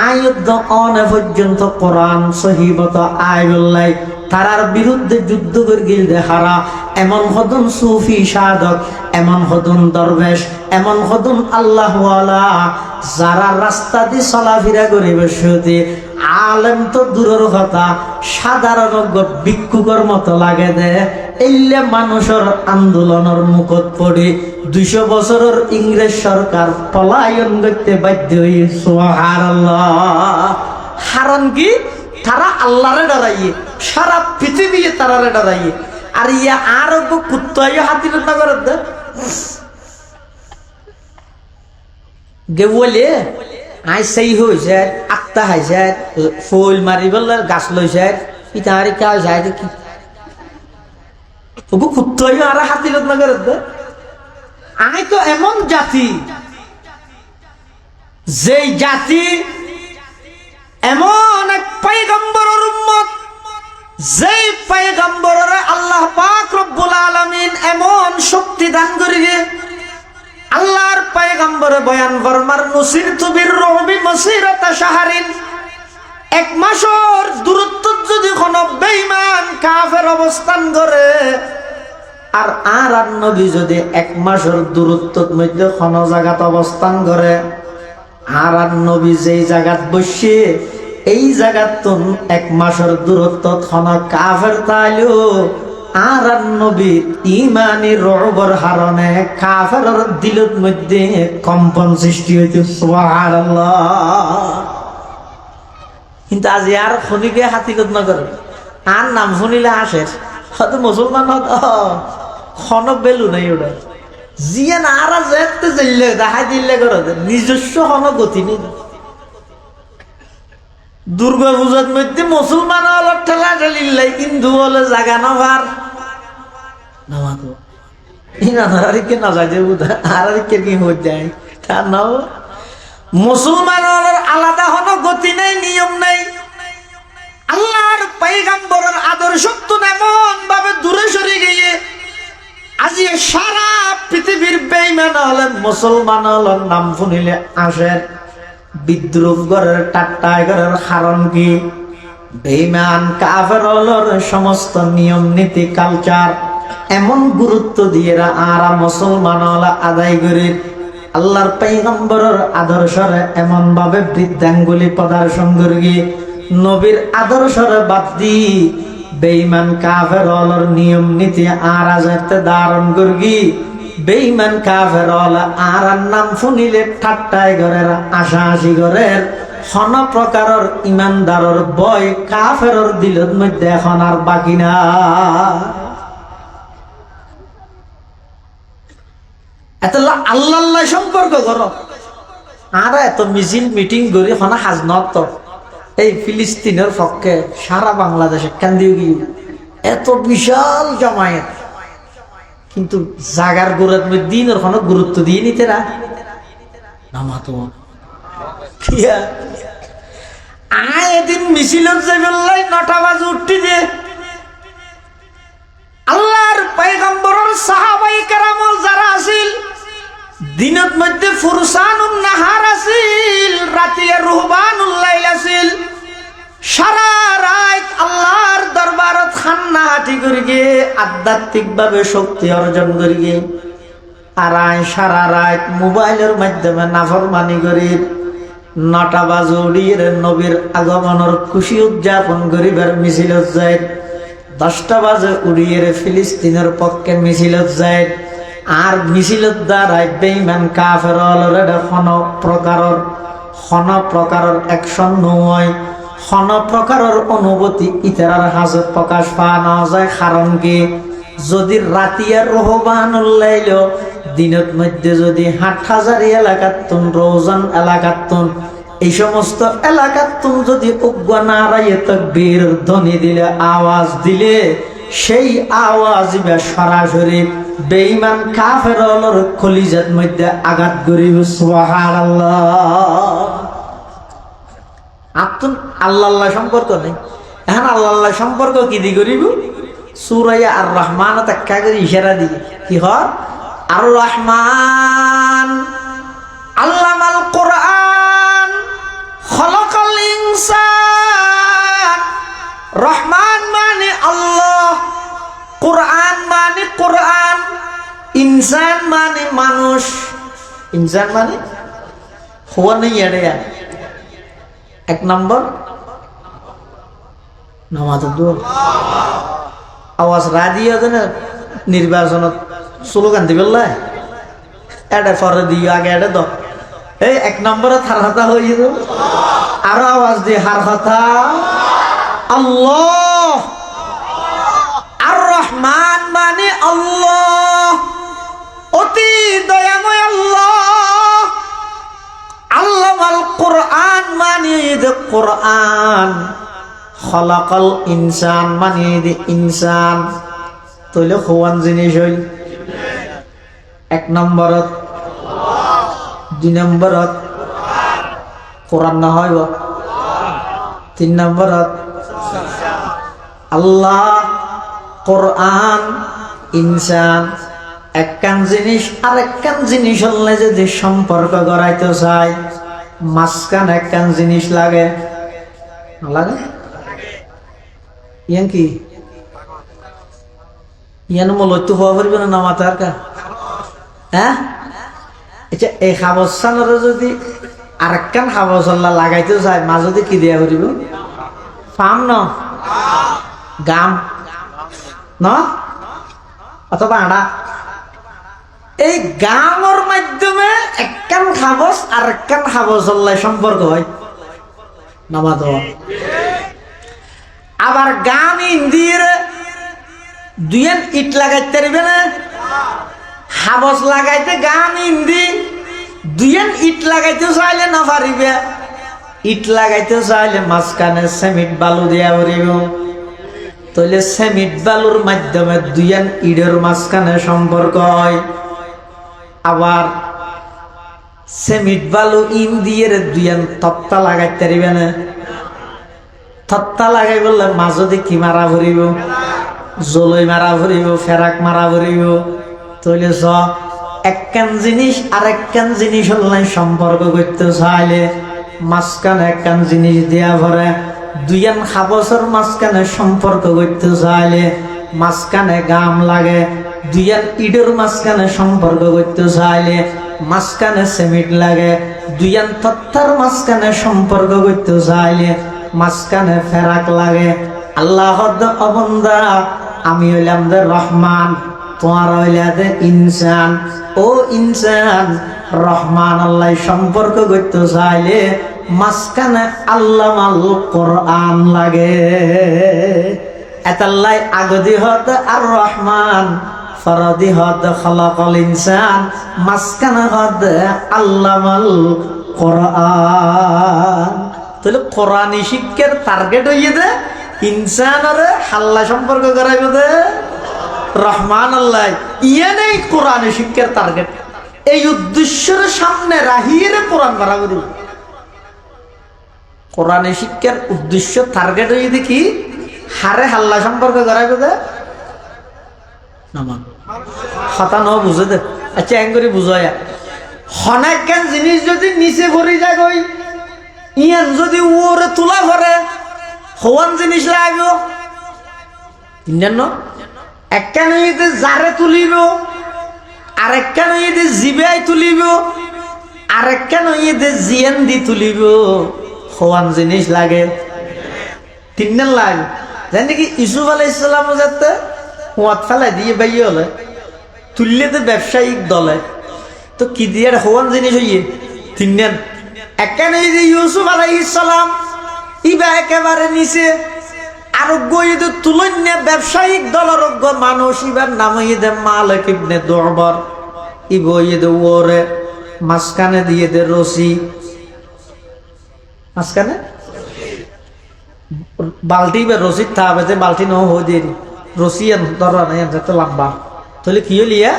আয়ুদ্ধ অনে পর্যন্ত কোরআন সহিবত আয় বললাই, তারার বিরুদ্ধে যুদ্ধ করে গিলদে হারা এমন হদন সুফি সাধক, এমন হদন দরবেশ, এমন হদন আল্লাহওয়ালা যারা রাস্তা দিয়ে চলাফেরা করে বসতে আলেম তো দূরের কথা সাধারণ ভিক্ষুকের মতো লাগে দে। এইলে মানুষের আন্দোলনের মুখত পড়ে 200 বছরের ইংরেজ সরকার পলায়ন করতে বাধ্য হয়ে। সুবহানাল্লাহ। কারণ কি? তারা আল্লাহরে ডরাইয়ে, সারা পৃথিবী তারারে ডরাইয়ে। আর ইয়া আর কুত্তাইয়া হাতির নগর গে বলে আই সেই হয়েছে আত্মা হাইছে ফুল মারি বললে গাছ লইছে পিতাহারি কা যায় দেখি ওগো কুত্তাইয়া আর হাতির নগর আই তো এমন জাতি, যেই জাতি এমন এক পয়গম্বরের উম্মত, যেই পয়গম্বরের আল্লাহ পাক রব্বুল আলামিন এমন শক্তি দান করিয়ে আল্লাহর পয়গম্বরে বয়ান ফরমার নুসিরতু বিররুবি মাসিরাতা শাহরিন, 1 মাসের দূরত্ব যদি কোন বেঈমান কাফের অবস্থান করে আর আর নবী যদি 1 মাসের দূরত্বের মধ্যে কোন জায়গাতে অবস্থান করে আর নবী যেই জায়গাত বসে এই জায়গাত 1 মাসের দূরত্ব কোন কাফের তাইলো আর নবী ইমানি রবের হারণে কাফের দিলের মধ্যে কম্পন সৃষ্টি হইতে। সুবহানাল্লাহ। কিন্তু আজ আর শুনিকে হাতিগত নগর আর নাম শুনিলে আসে হয়তো মুসলমান খন বেলু নাই ওটা জিয়ে না আর যেতে যাইলে দেখাই দিলে করে নিজস্ব কোনো গতি নেই। দুর্গা পূজার মধ্যে মুসলমান হল ঠেলা ঠেলিল্লাই, হিন্দু হলে জাগা নভার নামাতো আর কে না যায় আর কে কি হয়ে যায় তা নাও। মুসলমান হলের আলাদা কোনো গতি নেই, নিয়ম নেই। আল্লাহর পয়গম্বরের আদর্শ তো এমন ভাবে দূরে সরে গিয়ে আজ সারা পৃথিবীর বেঈমান হলেন মুসলমান হলেন নাম শুনিলে আসেন বিদ্রুপ ঘরের টাট্টায় ঘরের কারণ কি? বেঈমান কাফের হলের সমস্ত নিয়ম নীতি কালচার এমন গুরুত্ব দিয়ে আর মুসলমান হলা আদায় করে আল্লাহর পয়গম্বরের আদর্শরে এমন ভাবে বৃদ্ধাঙ্গুলি প্রদর্শন করি নবীর আদর্শরে বাদ দি বেঈমান কাফের হলর নিয়ম নীতি আর আজতে ধারণ করি। বেঈমান কাফের হল আর নাম শুনিলে ঠাট্টায় ঘরের আশাআশি ঘরের কোন প্রকারের ইমানদারের বয় কাফের দিলের মধ্যে এখন আর বাকি না। এত আল্লাহ সম্পর্ক করো আর এত মিছিল মিটিং করি এখন হাজ নত এই ফিলিস্তিনের পক্ষে সারা বাংলাদেশে কান্দি গিয়ে এত বিশাল জমায়েত, কিন্তু জাগার গোড়ার দিনের কোনো গুরুত্ব দিয়ে নিতে না নামাতো আয় এদিন মিছিলের যে বললাই 9টা বাজে উঠতে দিয়ে আল্লাহর পয়গম্বরের সাহাবায়ে কেরামল যারা আছিল দিনের মধ্যে ফুরসানুন নাহার আছিল, রাতে রুহবানুল লাইল আছিল। সারা রাত আল্লাহর দরবারত খান্না হাঁটি করি গিয়ে আধ্যাত্মিক ভাবে শক্তি অর্জন করি গিয়ে আর সারা রাত মোবাইলের মাধ্যমে নাফরমানি করি 9টা বাজে উড়িয়ে নবীর আগমনের খুশি উদযাপন করিবার মিছিলত যায়। 10টা বাজে উড়িয়ে ফিলিস্তিনের পক্ষে মিছিলত যায়। আর মিছিলত দ্বারাই বেঈমান কাফের কোন প্রকারের অ্যাকশন নয়, কোন প্রকারের অনুভূতি ইতার হাজত প্রকাশ পাওয়া না যায়। কারণ কি? যদি রাতিয়ার রহবানুল লাইল দিনের মধ্যে যদি হাটহাজারি এলাকাতুন রওজান এলাকাতুন এই সমস্ত এলাকাতুন যদি উগ্র নারায়ে তাকবীর ধ্বনি দিলে আওয়াজ দিলে সেই আওয়াজ সরাসরি বেঈমান কাফের হলর কলিজার মধ্যে আঘাত করিব। সুবহানাল্লাহ। আতুন আল্লাহ সম্পর্ক নেই, এখন আল্লাহ সম্পর্ক কি দি করিব? সূরা আর রহমান তাক্কা করে ইশারা দিবে কি হয় আর রহমান আল্লামাল কোরআন খলাকাল ইনসান। রহমান মানে আল্লাহ, কোরআন মানে কোরআন, ইনসান মানে মানুষ। ইনসান মানে হওয়া নেই এড়ে। এক নম্বর নামাজ আওয়াজ রাজিও না নির্বাচনত স্লোগান দিবেল এটা পরে দিও আগে এটা দ এই এক নম্বরে হার কথা হয়ে যেত আরো আওয়াজ দিয়ে হার কথা আল্লাহ। আর রহমান মানে আল্লাহ, অতি দয়াময় আল্লাহ। আল্লামাল কোরআন মানে যে কোরআন, খলাকাল ইনসান মানে যে ইনসান। তাহলে হওয়ান জিনিস হইল এক নম্বরত, দুই নম্বরত কোরআন না হয়, তিন নম্বরত আল্লাহ, কোরআন, ইনসান। একখান জিনিস আর একখান জিনিস হলে যদি সম্পর্ক গড়াইতে চাই, মাঝখান একখান জিনিস লাগে লাগে। ইয়ান কি ইয়ান মলত্য হওয়া পারবে না মাথার কা? হ্যাঁ, আচ্ছা এই খাবসানের যদি আরেকখান খাবসল্লা লাগাইতে চাই, মাঝে কি দিয়া করিব? ফাম ন গাম ন অথবা আড়া। এই গামর মাধ্যমে একখান খাবস আর একখান খাবসল্লায় সম্পর্ক হয় নামাজ। আবার গাম ইন্দির দুইয়েন ইট লাগাইতে পারবে না, হাবস লাগাইতে গাম ইন্দি দুইয়েন ইট লাগাইতে চাইলে না পারিবে। ইট লাগাইতে চাইলে মাঝখানে সিমেন্ট বালু দিয়া পারিব। তাহলে সিমেন্ট বালুর মাধ্যমে দুইয়েন ইটের মাঝখানে সম্পর্ক হয়। আবার সিমেন্ট বালু ইন দিয়ে দুইয়েন তক্তা লাগাইতে পারিবে না। তক্তা লাগাই বললে মাঝে কি মারা ভরিব? জলই মারা ভরিব, ফেরাক মারা ভরিব। তাহলে একখান জিনিস আর একখান জিনিস হলে সম্পর্ক করতে চাইলে মাঝখানে একখান জিনিস দেয়া ভরে। দুইয়ান খাবসের মাঝখানে সম্পর্ক করতে চাইলে মাঝখানে গাম লাগে। দুইয়ান ইটের মাঝখানে সম্পর্ক করতে চাইলে মাঝখানে সিমেন্ট লাগে। দুইয়ান তত্তার মাঝখানে সম্পর্ক করতে চাইলে মাঝখানে ফেরাক লাগে। আল্লাহ অবন্দা, আমি হইলাম দে রহমান, তোমার হইলা দে ইনসান। ও ইনসান, রহমান আল্লাহ সম্পর্ক করতে চাইলে মাঝখানে আল্লামাল কোরআন লাগে। এতাল্লাই আগদি হদ আর রহমান, ফরদি হদ খলাকাল ইনসান, মাঝখানে হদ আল্লামাল কোরআন। তাহলে কোরআনী শিক্ষার টার্গেট হইয়ে দে ইনসান আর আল্লাহ সম্পর্ক করাইবে দে রহমান আল্লাহ। ইয়ানেই কোরআনী শিক্ষার টার্গেট। এই উদ্দেশ্যের সামনে রাহিয়ে কোরআন করা করি। কোরআনী শিক্ষার উদ্দেশ্য টার্গেট হইয়ে দে কি? হারে হাল্লা সম্পর্ক করাইবে দে নামান হতা ন বুঝে দে। আচ্ছা এং করে বুঝায়া হনাক্যান জিনিস যদি নিচে ভরি যায় গই, ইয়ান যদি ওরে তোলা ভরে হওয়ান জিনিস লাগবে। জান একখান হইতে জারে তুলিব, আরেকখান হইতে জিবাই তুলিব, আরেকখান হইতে জিয়ান দি তুলিব। হওয়ান জিনিস লাগে, তিনজন লাগে। জানি কি ইউসুফ আলাইহিস সালাম যাতে হুয়াত ফেলাই দিয়ে বাইয়ে হলে তুললে তো ব্যবসায়িক দলে তো কি দিয়ে হওয়ান জিনিস হইয়ে তিনজন। একখানে ইউসুফ আলাইহিস সালাম ইবা একেবারে নিচে আরোগ্য ঈদের তুলন্য ব্যবসায়িক দলারোগ্য মানুষ ইবার নাম ঈদে মালিক ইবনে দুরবার। ইব ঈদে ওরে মাঝখানে দিয়ে দে রশি, মাঝখানে বালতি বা রশি থাকবে যে বালতি নহ হয়ে দিয়ে রশি ধরা নাই যাতে লম্বা। তাহলে কি হলিয়া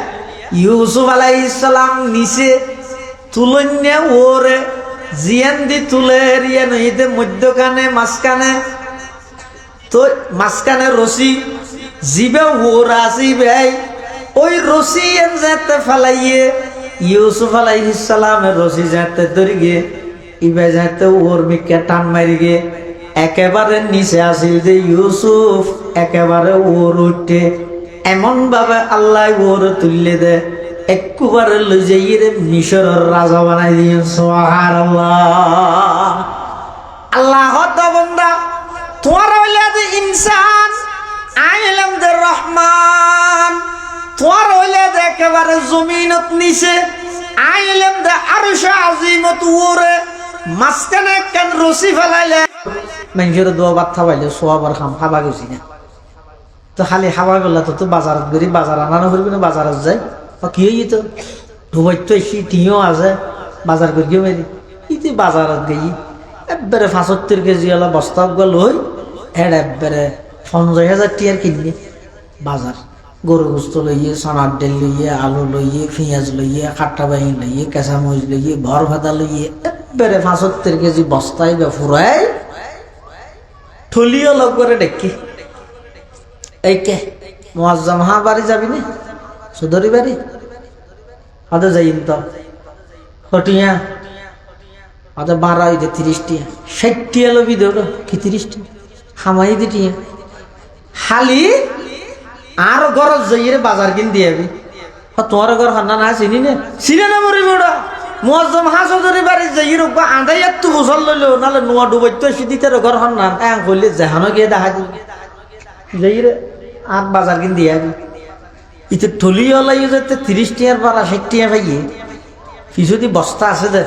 ইউসুফ আলাইহিস সালাম নিচে তুলন্য ওরে জিয়ান দি তুলে রিয়ান ঈদে মধ্যখানে মাঝখানে তো মাঝখানে রশি জিবে ওরা জিবাই ওই রশি যেতে ফেলাইয়ে ইউসুফ আলাইহিস সালামের রশি যেতে ধরে গিয়ে ইবে যেতে ওর মিকে টান মারি গিয়ে একেবারে নিচে আসিল যে ইউসুফ একেবারে ওর উঠে এমন ভাবে আল্লাহ ওর তুললে দে একবারে লই যাই রে মিশরের রাজা বানাই দিয়ে সুবহানাল্লাহ। আল্লাহ বান্দা তোমার হইলে যে ইনসান আইলাম যে রহমান, তোমার হইলে যে একেবারে জমিনত নিচে আইলাম যে আরশ আজিমত ওরে মাঝখানে কেন রশি ফেলাইলে মানুষের দোয়া ভাত খাবাইলে সোয়াবার খাম খাবা গেছি না তো খালি খাবা গেলা তো বাজারত গড়ি বাজার আনানো করবি না বাজারত যাই কি হই তো ডুবাই তো এসি টিও আছে বাজার করিও মেরি ইতি বাজারত গেই একবারে 75 কেজি ওলা বস্তা গল হই একবারে 50,000 টিয়ার কিনলি বাজার গরু গোস্ত লইয়ে সোনার ডেল লইয়ে আলু লইয়ে পেঁয়াজ লইয়ে খাট্টা বাইন লইয়ে কেঁচামরিচ লইয়ে ভর ভাতা লইয়ে একবারে 75 কেজি বস্তায় বা ফুরাই ঠলিও লগ করে ডেকি এই কে মুআজ্জম হা বাড়ি যাবি না সুদরি বাড়ি হাতে যাইন তো হটিয়া হাতে 12 হইতে 30 টিয়া 60 টিয়া লবি দেব কি 30 টিয়া হামাই দিটিয়া খালি আর গরজ যাইরে বাজার কিন দিয়াবি তোমার ঘর খানা না চিনি না চিনে না মরি বড় মুআজ্জম হা সুদরি বাড়ি যাইর বা আঁধাই এত গোসল লইলো নালে নোয়া ডুবাই তো সিদিতে ঘর খান না এং কইলে জাহানো গিয়ে দেখা দি যাইরে আর বাজার কিন দিয়াবি ইতে ঠলি হলাই যেতে 30 টিয়ার পারা 60 টিয়া পাইয়ে পিছুদি বস্তা আছে দে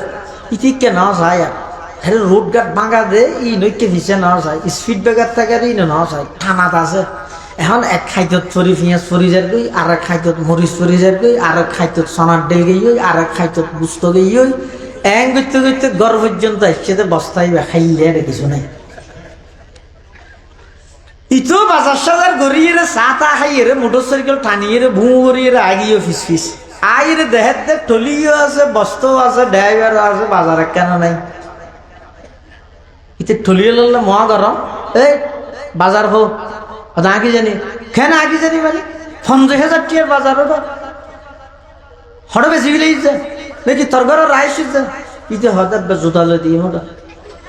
ইতি কে না যায় আর রোড গাট ভাঙা দে ই নইকে ভিসে না যায় স্পিড ব্রেকার থাকে ই না যায় থানাত আছে এখন এক খাইতত ফরি পেঁয়াজ ফরি যার গই আর এক খাইতত মরিচ ফরি যার গই আর এক খাইতত সোনার ডেল গই আর এক খাইতত গুস্ত গই এং গইতে গইতে গড় পর্যন্ত আসছে বস্তাই খাইলে আর কিছু নাই ইতো বাজার সাজার গড়িয়ে চা তা খাইয়ে মোটর সাইকেল টানিয়ে ভু করিয়ে আগিয়ে ফিস ফিস আইরে দেহের টলিও আছে বস্তাও আছে ড্রাইভারও আছে বাজারে কেন নাই ইতে টলিয়ে লড়লে মহা গরম এই বাজার হো আগে জানি কেন আগে জানি মানে 50,000 টিয়ার বাজার ওটা হঠাৎ বেশি গেলে দেখি তোর ঘর রাইস ইতে হঠাৎ জোতালে দিয়ে মোটা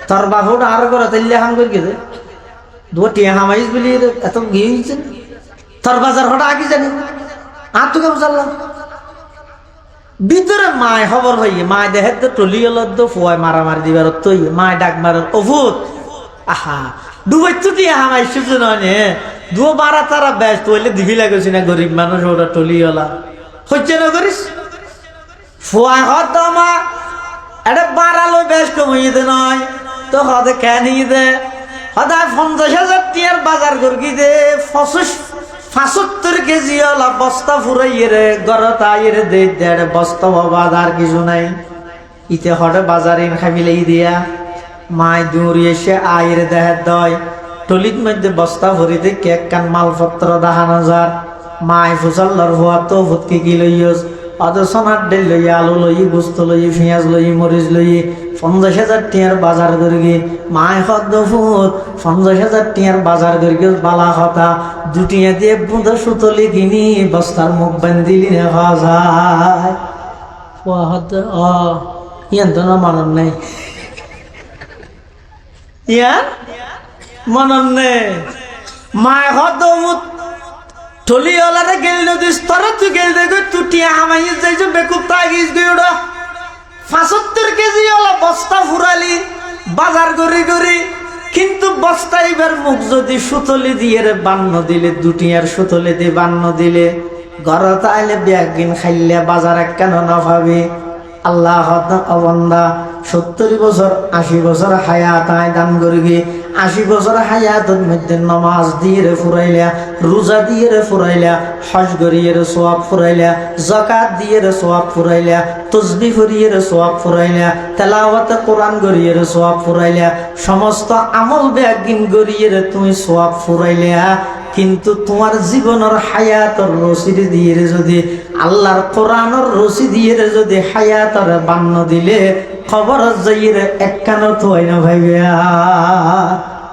তোর বাপটা আর করে তাইলে হাম করে গেছে দু টিয়া হামাইস বলি এত গিয়েছে তোর বাজার হঠাৎ আগে জানি আর তোকে বুঝালাম ভিতরে মায় খবর হইয়ে মায় দেহের তো টলি এলো তো ফুয়ায় মারামারি দিবার তৈ মায় ডাক মারার অভূত আহা ডুবাই তো টিয়া হামাইস নয় দু বারা তারা ব্যস্ত হইলে দিবি লাগেছি না গরিব মানুষ ওটা টলি এলা হচ্ছে না করিস ফুয়ায় হত মা এটা বাড়ালো বেশ কমিয়ে দে নয় তো হতে কেন দে হঠাৎ 50,000 টিয়ার বাজার করকি দে 75 কেজি ওলা বস্তা ফুরাইয়ে রে গরত আইরে দে 1.5 বস্তা বাজার কিছু নাই ইতে হঠাৎ বাজারে খাবিলেই দিয়া মায় দৌড়ি এসে আইরে দেহের দয় টলির মধ্যে বস্তা ভরিতে কেক কান মালপত্র দেখানো যার মায় ফুসাল্লার হওয়া তো ভুতকে কি লইয়স অত সোনার ডেল লইয়ে আলু লইয়ে গুস্ত লইয়ে পেঁয়াজ লইয়ে মরিচ লইয়ে 50,000 টিয়ার বাজার করি মায় হদ্দ ফুট 50,000 টিয়ার বাজার করি বালা কথা দুটিয়া দিয়ে বুঁদা সুতলি কিনি বস্তার মুখ বান্ধিলি না খাওয়া যায় হদ্দ ইয়ান তো না মানব নেই ইয়ান মনন নে মায় হদ্দ মুখ টলি ওলারে গেল নদী স্তরে তুই গেল দেখো তুটিয়া হামাইয়ে যাইছো বেকুব তাগিস গই ওটা 75 কেজি ওলা বস্তা ফুরালি বাজার গড়ি গড়ি কিন্তু বস্তা এবার মুখ যদি সুতলি দিয়ে রে বান্ন দিলে দুটিয়ার সুতলি দিয়ে বান্ন দিলে ঘরত আইলে ব্যাগিন খাইলে বাজারে কেন না ভাবি আল্লাহ অবন্দা 70 বছর 80 বছর হায়াত আয় দান করিবি 80 বছর হায়াতের মধ্যে নামাজ দিয়ে রে ফুরাইলা রোজা দিয়ে রে ফুরাইলা হজ করিয়ে রে সওয়াব ফুরাইলা যাকাত দিয়ে রে সওয়াব ফুরাইলা তাসবিহ করিয়ে রে সওয়াব ফুরাইলা তেলাওয়াত কোরআন করিয়ে রে সওয়াব ফুরাইলা সমস্ত আমল ব্যাগিন করিয়ে রে তুমি সওয়াব ফুরাইলা কিন্তু তোমার জীবনের হায়াতর রশি দিয়ে যদি আল্লাহর কোরআনের রশি দিয়ে যদি হায়াতর বান্ন দিলে খবর যাইরে একখানো তো হয় না ভাইয়া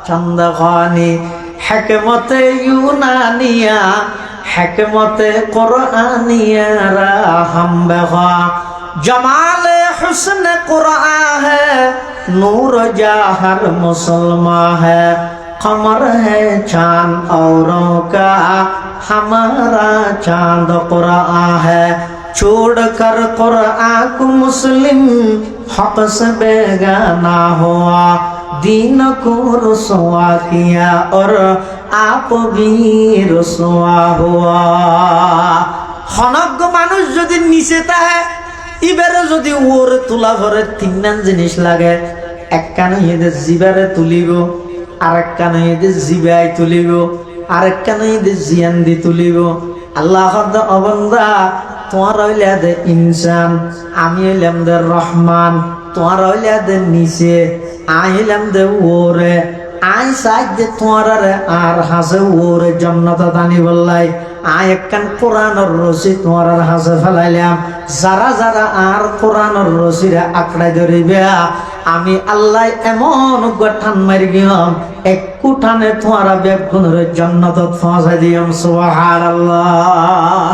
চন্দাখানি হিকমতে ইউনানিয়া হিকমতে কুরআনিয়া রাহম বেখা জমাল হুসন কুরআন है नूर जहर मुसलमान है, कमर है चांद औरों का, हमारा चांद कुरान है। छोड़ कर कुरान को मुस्लिम हक से बेगाना हुआ, दीन को रुसवा किया और आप भी रुसवा हुआ। खनक মানুষ যদি নিচে থাকে ইবারে যদি ওর তোলা ভরে তিনটান জিনিস লাগে, এক কানে এদের জিবারে তুলিব, আরেক কানে এদের জিবাই তুলিব, আরেক কানে এদের জিয়ান দি তুলিব। আল্লাহ অবন্দা তোমার হইলে দে ইনসান, আমি হইলাম দে রহমান, তোমার হইলে দে নিচে, আই হইলাম দে ওরে। আই চাই যে তোমার আর হাসে ওরে জন্নত দানি বললাই, আই একখান কোরআনের রশি তোমার হাসে ফেলাইলাম। যারা যারা আর কোরআনের রশিরে আঁকড়াই ধরিবে, আমি আল্লাহ এমন ঠান মারি গিয়াম, এক কুঠানে তোমার বেগুনের জন্নত পৌঁছাই দিয়াম। সুবহানাল্লাহ।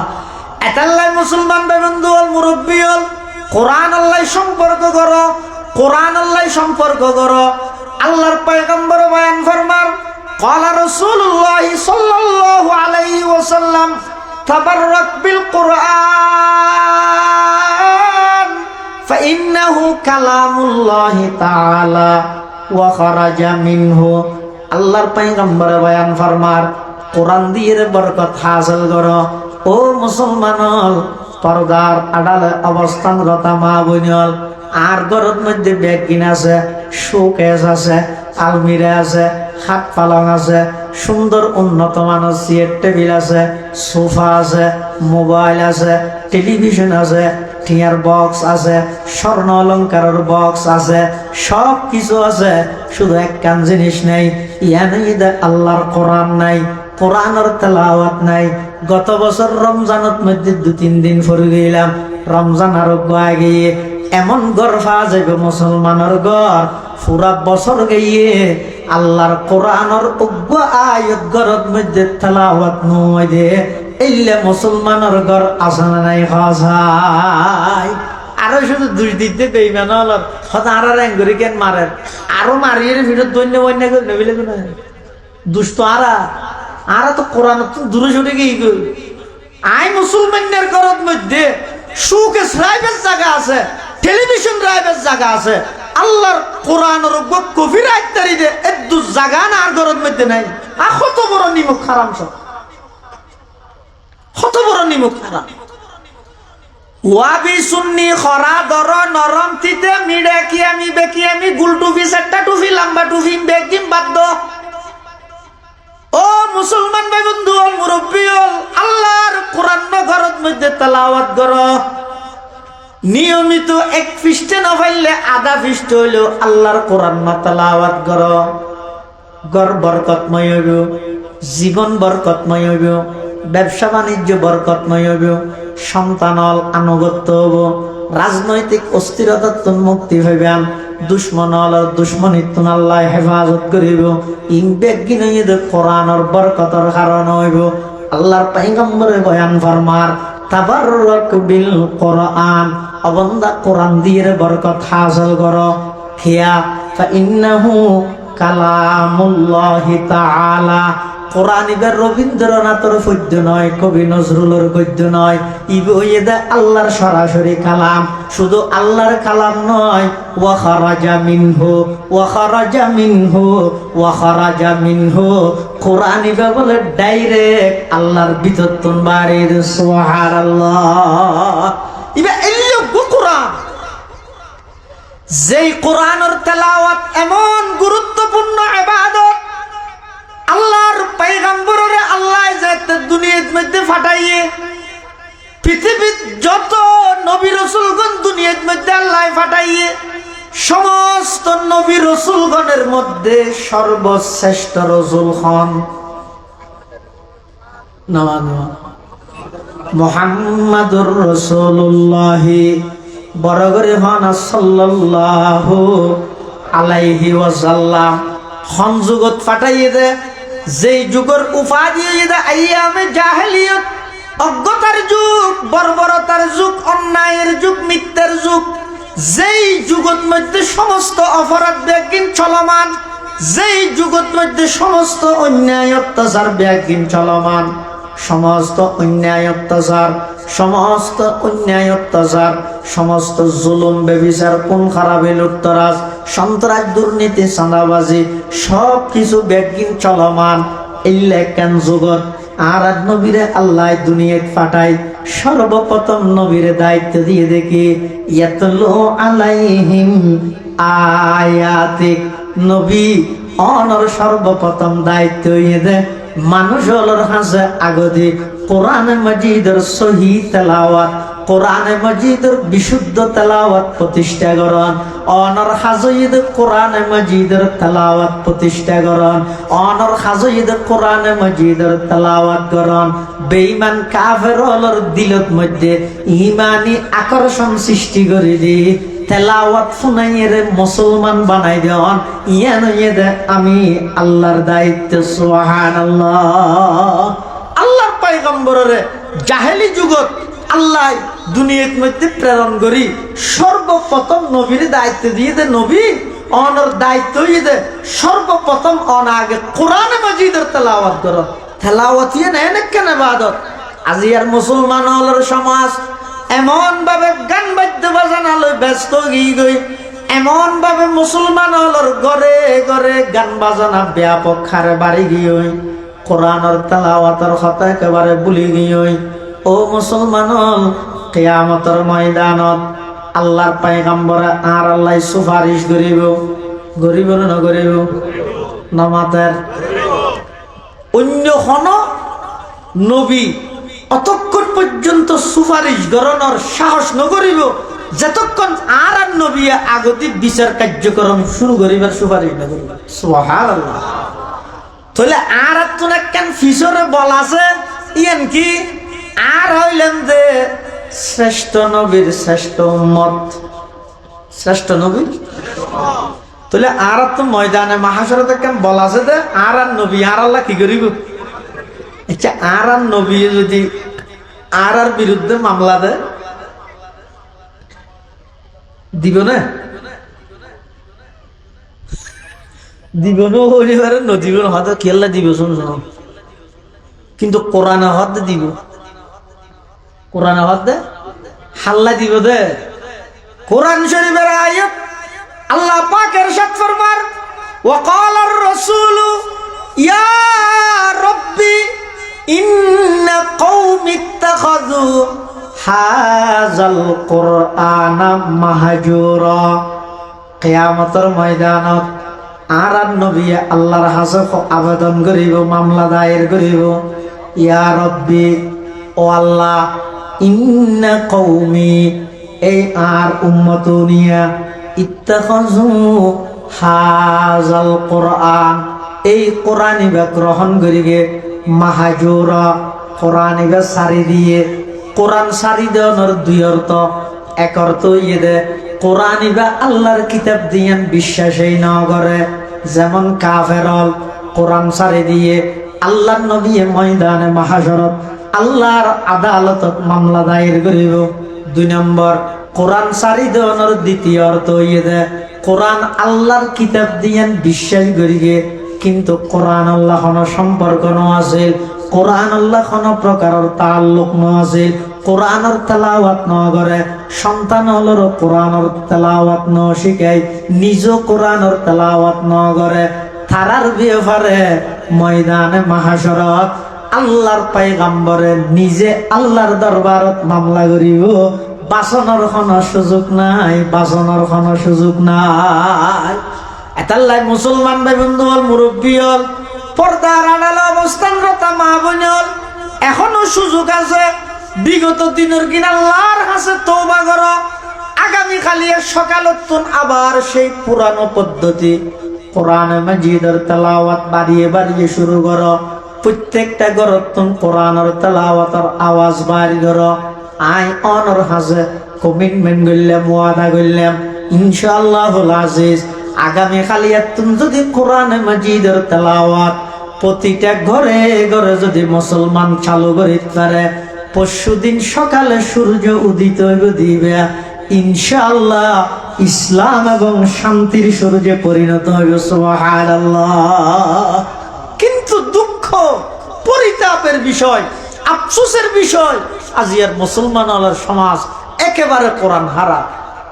এটাল্লাই মুসলমান বন্ধু হল, মুরব্বী হল, কোরআন আল্লাহ সম্পর্ক করো, কোরআন আল্লাহ সম্পর্ক করো। আল্লাহর পয়গম্বর বয়ান ফরমান, ক্বালা রাসূলুল্লাহ সাল্লাল্লাহু আলাইহি ওয়াসাল্লাম, তাবাররাক বিল কুরআন ফাইন্নাহু কালামুল্লাহি তাআলা ওয়া খারাজা মিনহু। আল্লাহর পয়গম্বর বয়ান ফরমান, কোরআন দিয়ে বরকত হাসিল করো। ও মুসলমান, পর্দার আড়ালে অবস্থানরত মা বোনল, আর ঘরের মধ্যে ব্যাগিন আছে, শোকেস আছে, আলমিরা আছে, হাত পালং আছে, সুন্দর উন্নত মানের চেয়ার টেবিল আছে, সোফা আছে, মোবাইল আছে, টেলিভিশন আছে, টিয়ার বক্স আছে, স্বর্ণ অলঙ্কারের বক্স আছে, সব কিছু আছে, শুধু একখান জিনিস নাই, ইয়ানে আল্লাহর কোরআন নাই, কোরআনের তেলাওয়াত নাই। গত বছর রমজানের মধ্যে 2-3 দিন পরে গেলাম, রমজান আরো গিয়ে এমন ঘর পাওয়া যাবে মুসলমানের ঘর, পুরা বছর গিয়ে আল্লাহর কোরআনের উগ্র আয়াত ঘরের মধ্যে তেলাওয়াত নয় দে, এলে মুসলমানের ঘর আছে না নাই? খায় আরো শুধু দুই দিতে বেইমান হল, হয়তো আর র্যাঙ্গুরি কেন মারেন, আরো মারিয়ে ভিতর দৈন্য বন্য করে নেবিলে না দুষ্ট। আর তো কোরআন দূরে সরে গিয়ে গেল। আই মুসলমানের ঘরের মধ্যে সুখে রাইবের জায়গা আছে, টেলিভিশন রাইবের জায়গা আছে, আল্লাহর কোরআনের গভীর আইতারি দে একটু জায়গা না আর ঘরের মধ্যে নাই। কত বড় নিমুখ খারাম, সব কত বড় নিমুখ খারাপ। ওয়াবি সুন্নি খরা দর নরম তিতে মিড়ে কি আমি বেকি আমি গুল টুপি সেটটা টুপি লম্বা টুপি বেকিম বাদ্য। ও মুসলমান ভাই বন্ধু হল, মুরব্বী হল, আল্লাহর কোরআন ঘরের মধ্যে তেলাওয়াত করো। নিয়মিত এক পৃষ্ঠে না পাইলে আধা পৃষ্ঠ হইল আল্লাহর কোরআন তেলাওয়াত করো। ঘর বরকতময় হইব, জীবন বরকতময় হইব, ব্যবসা বাণিজ্য বরকতময় হইব, সন্তানল আনুগত্য হব, রাজনৈতিক অস্থিরতা মুক্তি হইবেন, দুশ্মনল দুশ্মনিত্ব আল্লাহ হেফাজত করিব। ইংবেগিনইদ কোরআনের বরকতর কারণ হইব। আল্লাহর পয়গম্বরে বয়ান ফরমার, তাবাররাক বিল কোরআন, অবন্দা কোরআন দিয়ে বরকত হাসিল করো। হিয়া ফাইন্নাহু কালামুল্লাহি তাআলা। কোরআন ইবার রবীন্দ্রনাথের পদ্য নয়, কবি নজরুলের গদ্য নয়, ইবদা আল্লাহর সরাসরি কালাম। শুধু আল্লাহর কালাম নয়, ওয়া খারাজা মিনহু, ওয়া খারাজা মিনহু, ওয়া খারাজা মিনহু। কোরআন ইবা বলে ডাইরেক্ট আল্লাহর ভিতর তুন বাড়ির। সুবহানাল্লাহ। ইবা এলো কোরআন, যেই কোরআনের তেলাওয়াত এমন গুরুত্বপূর্ণ ইবাদত, আল্লাহর পয়গম্বরে আল্লাহ যাতে দুনিয়ার মধ্যে ফাটাইয়ে, পৃথিবীর যত নবী রাসূলগণ দুনিয়ার মধ্যে আল্লাহ ফাটাইয়ে, সমস্ত নবী রাসূলগণের মধ্যে সর্বশ্রেষ্ঠ রাসূল হন মুহাম্মাদুর রাসূলুল্লাহ, বরগরে হন সাল্লাল্লাহু আলাইহি ওয়াসাল্লাম। হন যুগত ফাটাইয়ে দে, যেই যুগের উপাধি আইয়ামে জাহেলিয়ত, অজ্ঞতার যুগ, বর্বরতার যুগ, অন্যায়ের যুগ, মিথ্যার যুগ, যেই যুগত মধ্যে সমস্ত অপরাধ ব্যাগিন চলমান, যেই যুগত মধ্যে সমস্ত অন্যায় অত্যাচার ব্যাগিন চলমান, সমস্ত অন্যায় অত্যাচার, সমস্ত অন্যায় অত্যাচার, সমস্ত জুলুম বেবিচার, কোন খারাপে লুটতরাজ, সন্ত্রাস, দুর্নীতি, চাঁদাবাজি সব কিছু ব্যাগিন চলমান। ইল্লাকান যুগত আর নবীরে আল্লাহ দুনিয়াত পাঠায়, সর্বপ্রথম নবীরে দায়িত্ব দিয়ে দেখি ইয়াতলু আলাইহিম আয়াতিক। নবী অনর সর্বপ্রথম দায়িত্ব দে মানুষ হলর হাসে আগদি কোরআনে মাজিদের সহি তেলাওয়াত, কোরআনে মাজিদের বিশুদ্ধ তেলাওয়াত প্রতিষ্ঠা করন। অনর হাজইদ কোরআনে মাজিদের তেলাওয়াত প্রতিষ্ঠা করন, অনর হাজইদ কোরআনে মাজিদের তেলাওয়াত করন। বেঈমান কাফের হলর দিলত মধ্যে ঈমানি আকর্ষণ সৃষ্টি করে দি তেলাওয়াত শুনাইয়ে মুসলমান বানাই দেন। ইয়ান দে আমি আল্লাহর দায়িত্ব। সুবহানাল্লাহ। আল্লাহর পয়গম্বরে জাহেলি যুগত আল্লাহ দুনিয়ার মধ্যে প্রেরণ করি সর্বপ্রথম নবীর দায়িত্ব দিয়ে দে। নবী অনর দায়িত্ব দে সর্বপ্রথম আগে কোরআনে মাজিদের তেলাওয়াত করো। তেলাওয়াত ইয়ে নেন কেন ইবাদত। আজি আর মুসলমান হলর সমাজ এমন ভাবে গান বাদ্য বাজানালয় ব্যস্ত গই, এমন ভাবে মুসলমান হলর ঘরে ঘরে গান বাজানা ব্যাপক হারে বাড়ি গিয়ে কোরআনের তেলাওয়াতের কথা একেবারে ভুলি গিয়ে। ও মুসলমান, কিয়ামতের ময়দানত আল্লাহর পয়গম্বর আর আল্লাহ সুপারিশ করিব, করিব না করিব? নামাতের অন্য কোন নবী অতক্ষণ পর্যন্ত সুপারিশ গণনার সাহস নকরিব যতক্ষণ আর নবী আগতি বিচার কার্যক্রম শুরু করিবার সুপারিশ না করিব। সুবহানাল্লাহ। তাহলে আর তো না কেন ফিসরে বলাছে ইয়ান কি আর হইলেন যে শ্রেষ্ঠ নবীর শ্রেষ্ঠ উম্মত, শ্রেষ্ঠ নবীর। তাহলে আর তো ময়দানে মাহাশরতে কেন বলাছে যে আর নবী আর আল্লাহ কি করিব? আচ্ছা, আর নবী যদি আর বিরুদ্ধে মামলা দেয় দিব না? দিব না হইবারে নদীব হয়তো খেলা দিব শুনছ, কিন্তু কোরআনে হদ দিব, কোরআনে হদ দে হাল্লা দিব দে। কোরআন শরীফের আয়াত আল্লাহ পাক ইরশাদ ফরমান ওয়াকাল আর রাসূল ইয়া রাব্বি ইন্না কওমি ইত্তাখাযু হাযাল কুরআনা মাহজুরা। কিয়ামতের ময়দানত আর নবী আল্লাহর কাছে আবেদন করিব, মামলা দায়ের করিব, ইয়া রব্বি, ও আল্লাহ, ইন্না কওমি, এই আর উম্মত নিয়া, ইত্তাখাযু হাযাল কুরআন, এই কোরআন ইবা গ্রহণ করিগে, মাহজুরা, কোরআন ইবা সারি দিয়ে। কোরআন সারি দেওয়ার দুই অর্থ, এক অর্থ ইয়ে দে কোরআন ইবা আল্লাহর কিতাব দিয়ান বিশ্বাসই না করে, যেমন কাফেরল কোরআন সারি দিয়ে আল্লাহর নবী ময়দানে মাহশরত আল্লাহর আদালতত মামলা দায়ের করিব। দুই নম্বর, কোরআন সারি দেওয়ার দ্বিতীয় অর্থ ইয়ে দে কোরআন আল্লাহর কিতাব দিয়ান বিশ্বাস করিগে, কিন্তু কোরআন আল্লাহ কোনো সম্পর্ক ন আছিল, কোরআন আল্লাহ কোনো প্রকারের তাল্লুক ন আছিল, কোরআনের তেলাওয়াত ন করে, সন্তান হলর কোরআনের তেলাওয়াত ন শিখাই, নিজ কোরআনের তেলাওয়াত ন করে, তারার ব্যাপারে ময়দানে মাহশরত আল্লাহর পয়গম্বরে নিজে আল্লাহর দরবারত মামলা করিব। বাসনের কোনো সুযোগ নাই, বাসনের কোনো সুযোগ নাই। এতাল্লাই মুসলমান ভাই বন্ধু হল, মুরব্বী হল, পর্দার আড়ালে অবস্থানরত মা বোন হল, এখনো সুযোগ আছে। বিগত দিনের কিনা আল্লাহর কাছে তওবা করো। আগামী কালিয়া সকালত আবার সেই পুরানো পদ্ধতি কোরআনে মাজিদের তেলাওয়াত বাড়িয়ে বাড়িয়ে শুরু করো। প্রত্যেকটা ঘরত কোরআনের তেলাওয়াতের আওয়াজ বাড়ি করো। আই অনর হাজে কমিটমেন্ট করলাম, ওয়াদা করলাম, ইনশাআল্লাহুল আজিজ আগামী কালিয়াত যদি কোরআনে মাজিদের তেলাওয়াত প্রতিটা ঘরে ঘরে যদি মুসলমান চালু করিতে পারে, পরশুদিন সকালে সূর্য উদিত হইব দিবে, ইনশাআল্লাহ ইসলাম এবং শান্তির সূর্যে পরিণত হবে। সুবহানাল্লাহ। কিন্তু দুঃখ পরিতাপের বিষয়, আফসোসের বিষয়, আজিয়ার মুসলমান আলার সমাজ একেবারে কোরআন হারা।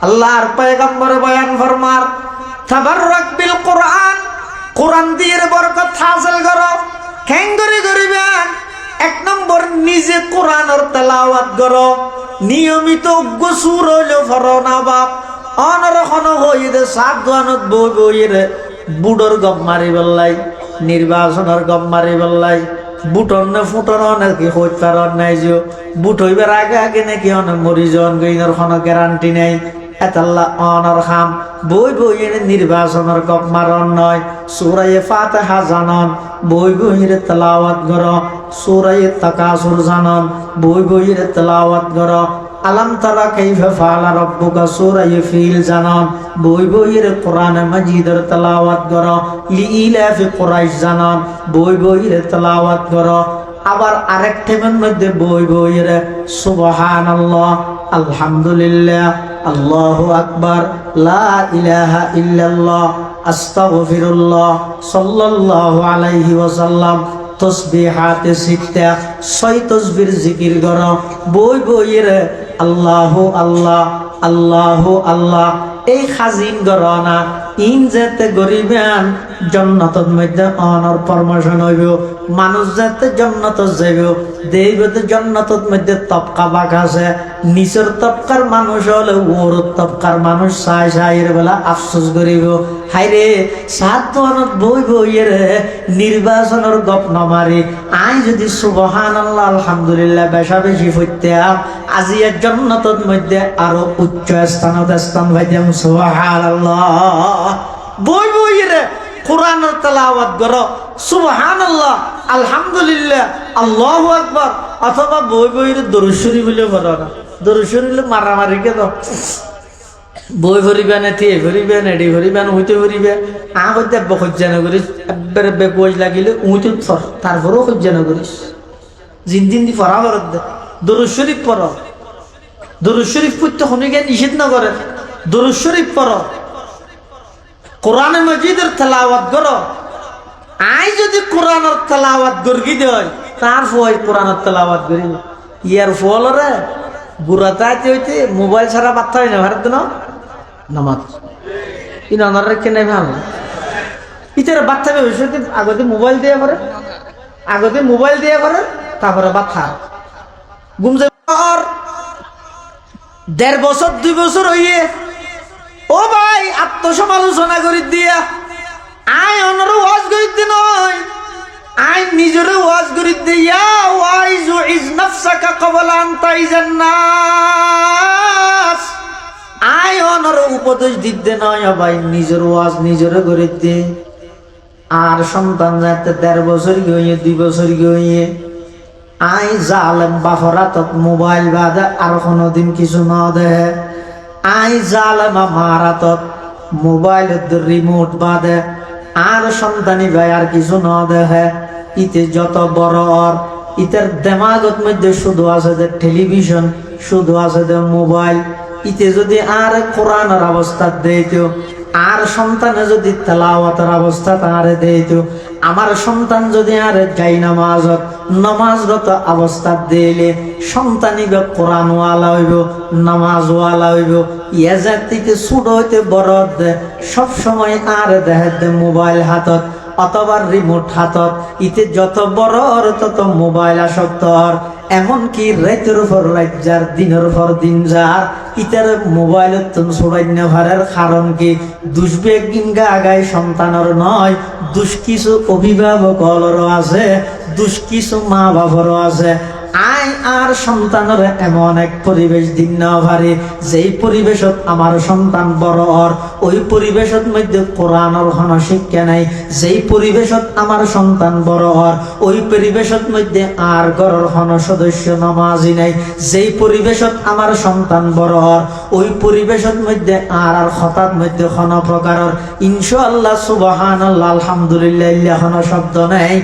আল্লাহর পয়গম্বর বয়ান ফরমার, তাবাররাক বিল কোরআন, কোরআন দিয়ে বরকত হাসিল করো। কেন করিবেন? এক নম্বর, নিজে কোরআনের তেলাওয়াত করো, নিয়মিত গোসুর হইল ফরনা বাপ অনরখন হইতে সাত দোয়ানত বই বইরে বুড়োর গপ মারি বেল্লাই, নির্বাচনের গপ মারি বেল্লাই, বুটন না ফুটন নাকি হইতে পারন নাই, যে বুট হইবার আগে আগে নাকি অনেক মরিজন গইনের কোনো গ্যারান্টি নেই। এতাল্লা অনর খাম বই বইয়ের নির্বাচনের গপ মারণ নয়। সূরা ফাতিহা জানন, বই বইয়ের তেলাওয়াত করো। সূরা তাকাসুর জানন, বই বইয়ের তেলাওয়াত করো। আলাম তারা কাইফা ফাআলা রাব্বুকা, সূরা ফিল জানন, বই বইয়ের কোরআন মাজিদের তেলাওয়াত করো। লিইলাফি কুরাইশ জানন, বই বইয়ের তেলাওয়াত করো। আবার আরেক টেমের মধ্যে বই বইয়ের সুবহানাল্লাহ, আলহামদুলিল্লাহ, আল্লাহু আকবার, লা ইলাহা ইল্লাল্লাহ, আস্তাগফিরুল্লাহ, সাল্লাল্লাহু আলাইহি ওয়াসাল্লাম, তসবিহাতে সিত্তা, 6 তসবির জিকির করো। বই বইয়ের আল্লাহু আল্লাহ, আল্লাহু আল্লাহ। এই খাজিন করো না, ইন যেতে গরিবান জন্নতর মধ্যে অনর প্রমোশন হইব। মানুষ যাতে জন্নত যাইব, দেবতে জন্নতর মধ্যে তবকা বাঘ আছে। নিচের তবকার মানুষ হলে ওর তবকার মানুষ সাই সাইয়ের বেলা আফসোস করিব, হাইরে সাত দোয়ানত বই বইয়ের নির্বাচনের গপ নমারি আই যদি সুবহানাল্লাহ আলহামদুলিল্লাহ বেশা বেশি হইতাম, আজি এর জন্নতর মধ্যে আরো উচ্চ স্থান ভাইতাম। সুবহানাল্লাহ। বই বইয়ের কোরআনের তেলাওয়াত করো, সুবহানাল্লাহ, আলহামদুলিল্লাহ, আল্লাহু আকবার। অথবা বই বইয়ের দরুদ শরীফ বলে বলো না, দরুদ শরীফ মারামারি কে তো বই ভরিবেন, এটি ভরিবেন, এডি ভরিবেন, উইতে ভরিবে। হইতে সহ্যান করিস, একবারে বেকুয়াজ লাগিলে উইতে তারপরেও সহ্যান করিস। জিন দি পড়া বরত দে, দরুদ শরীফ পড়ো। দরুদ শরীফ পড়তে শুনিকে নিষেধ না করে, দরুদ শরীফ পড়ো, কোরআনে মাজিদের তেলাওয়াত করো। আই যদি কোরআনের তেলাওয়াত গর্গি দেয়, তার ফয় কোরআনের তেলাওয়াত করি ইয়ার ফল রে বুড়াতে হইতে মোবাইল ছাড়া বার্তা হয় না ভারত না নামাজ ই ননার রেখে নেই ভাল ইতার বাচ্চা ভবিষ্যতে আগতে মোবাইল দিয়ে করে, আগতে মোবাইল দিয়ে করে, তারপরে বাচ্চা ঘুম যাবে। 1.5 বছর 2 বছর হইয়ে ও ভাই আত্মসমালোচনা করি দিয়া আই অনরও ওয়াজ করি দি নয়, আই নিজেরও ওয়াজ করি দিয়া ওয়াইজু ইজ নাফসাকা ক্বাবলা আন তাইজান নাস। আই অনরও উপদেশ দিতে নয় ভাই, নিজের ওয়াজ নিজেরও করি দে। আর সন্তান যাতে 1.5 বছর গিয়ে 2 বছর গিয়ে আই জালেম বাফরা তো মোবাইল বাদে আর কোনোদিন কিছু না দেয়। আই জালেমা মারাতত মোবাইলের রিমোট বাদে আর সন্তানি ভাই আর কিছু না দেখে। ইতে যত বড় ওর ইতের দেমাগত মধ্যে শুধু আছে যে টেলিভিশন, শুধু আছে যে মোবাইল। ইতে যদি আর কোরআনের অবস্থা দেইত, আর সন্তানে যদি তেলাওয়াতের অবস্থা তার দেইত, আমার সন্তান যদি আর যাই নামাজরত অবস্থা দিলে সন্তানি কোরআন ওয়ালা হইব, নামাজ ওয়ালা হইব। ইয়া জাতিকে ছোট হইতে বড় সব সময় আর দেখে মোবাইল হাতত অথবা রিমোট হাতত। ইতে যত বড় তত মোবাইল আসক্ত। এমনকি রাতের উপর রাত যার, দিনের উপর দিন যার, ইতার মোবাইলের তো ছড়াই না ভারের কারণ কি? দুষ্বেগ গিনগা আগায় সন্তানের নয়, দুষ কিছু অভিভাবকরও আছে, দুষ কিছু মা বাবারও আছে। আই আর সন্তানের এমন এক পরিবেশ দিন না ভারে, যেই পরিবেশত আমার সন্তান বড় হর, ওই পরিবেশত মধ্যে কোরআনের কোনো শিক্ষা নাই। যেই পরিবেশত আমার সন্তান বড় হর, ওই পরিবেশত মধ্যে আর ঘরের কোনো সদস্য নামাজি নাই। যেই পরিবেশত আমার সন্তান বড় হর, ওই পরিবেশত মধ্যে আর হঠাৎ মধ্যে কোনো প্রকারের ইনশাআল্লাহ সুবহানাল্লাহ আলহামদুলিল্লাহ কোনো শব্দ নাই।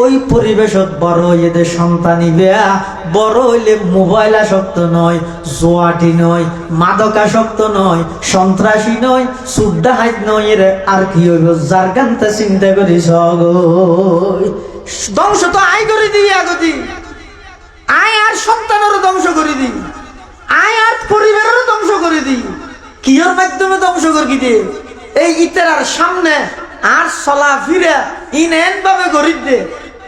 ওই পরিবেশত বড় এদের সন্তানি বেয়া বড় হইলে মোবাইল আসক্ত নয়, জোয়াটি নয়, মাদকাসক্ত নয়, সন্ত্রাসী নয়, সুড্ডাহাইত নয় রে, আর কি হইব? যার গানটা চিন্তা করিস ধ্বংস তো আয় করে দিই, আগতি আয় আর সন্তানেরও ধ্বংস করে দিই, আয় আর পরিবারেরও ধ্বংস করে দিই। কিয়র মাধ্যমে ধ্বংস করি দে? এই ইতেরার সামনে আর চলা ফিরে ইনেন ভাবে গরিব দে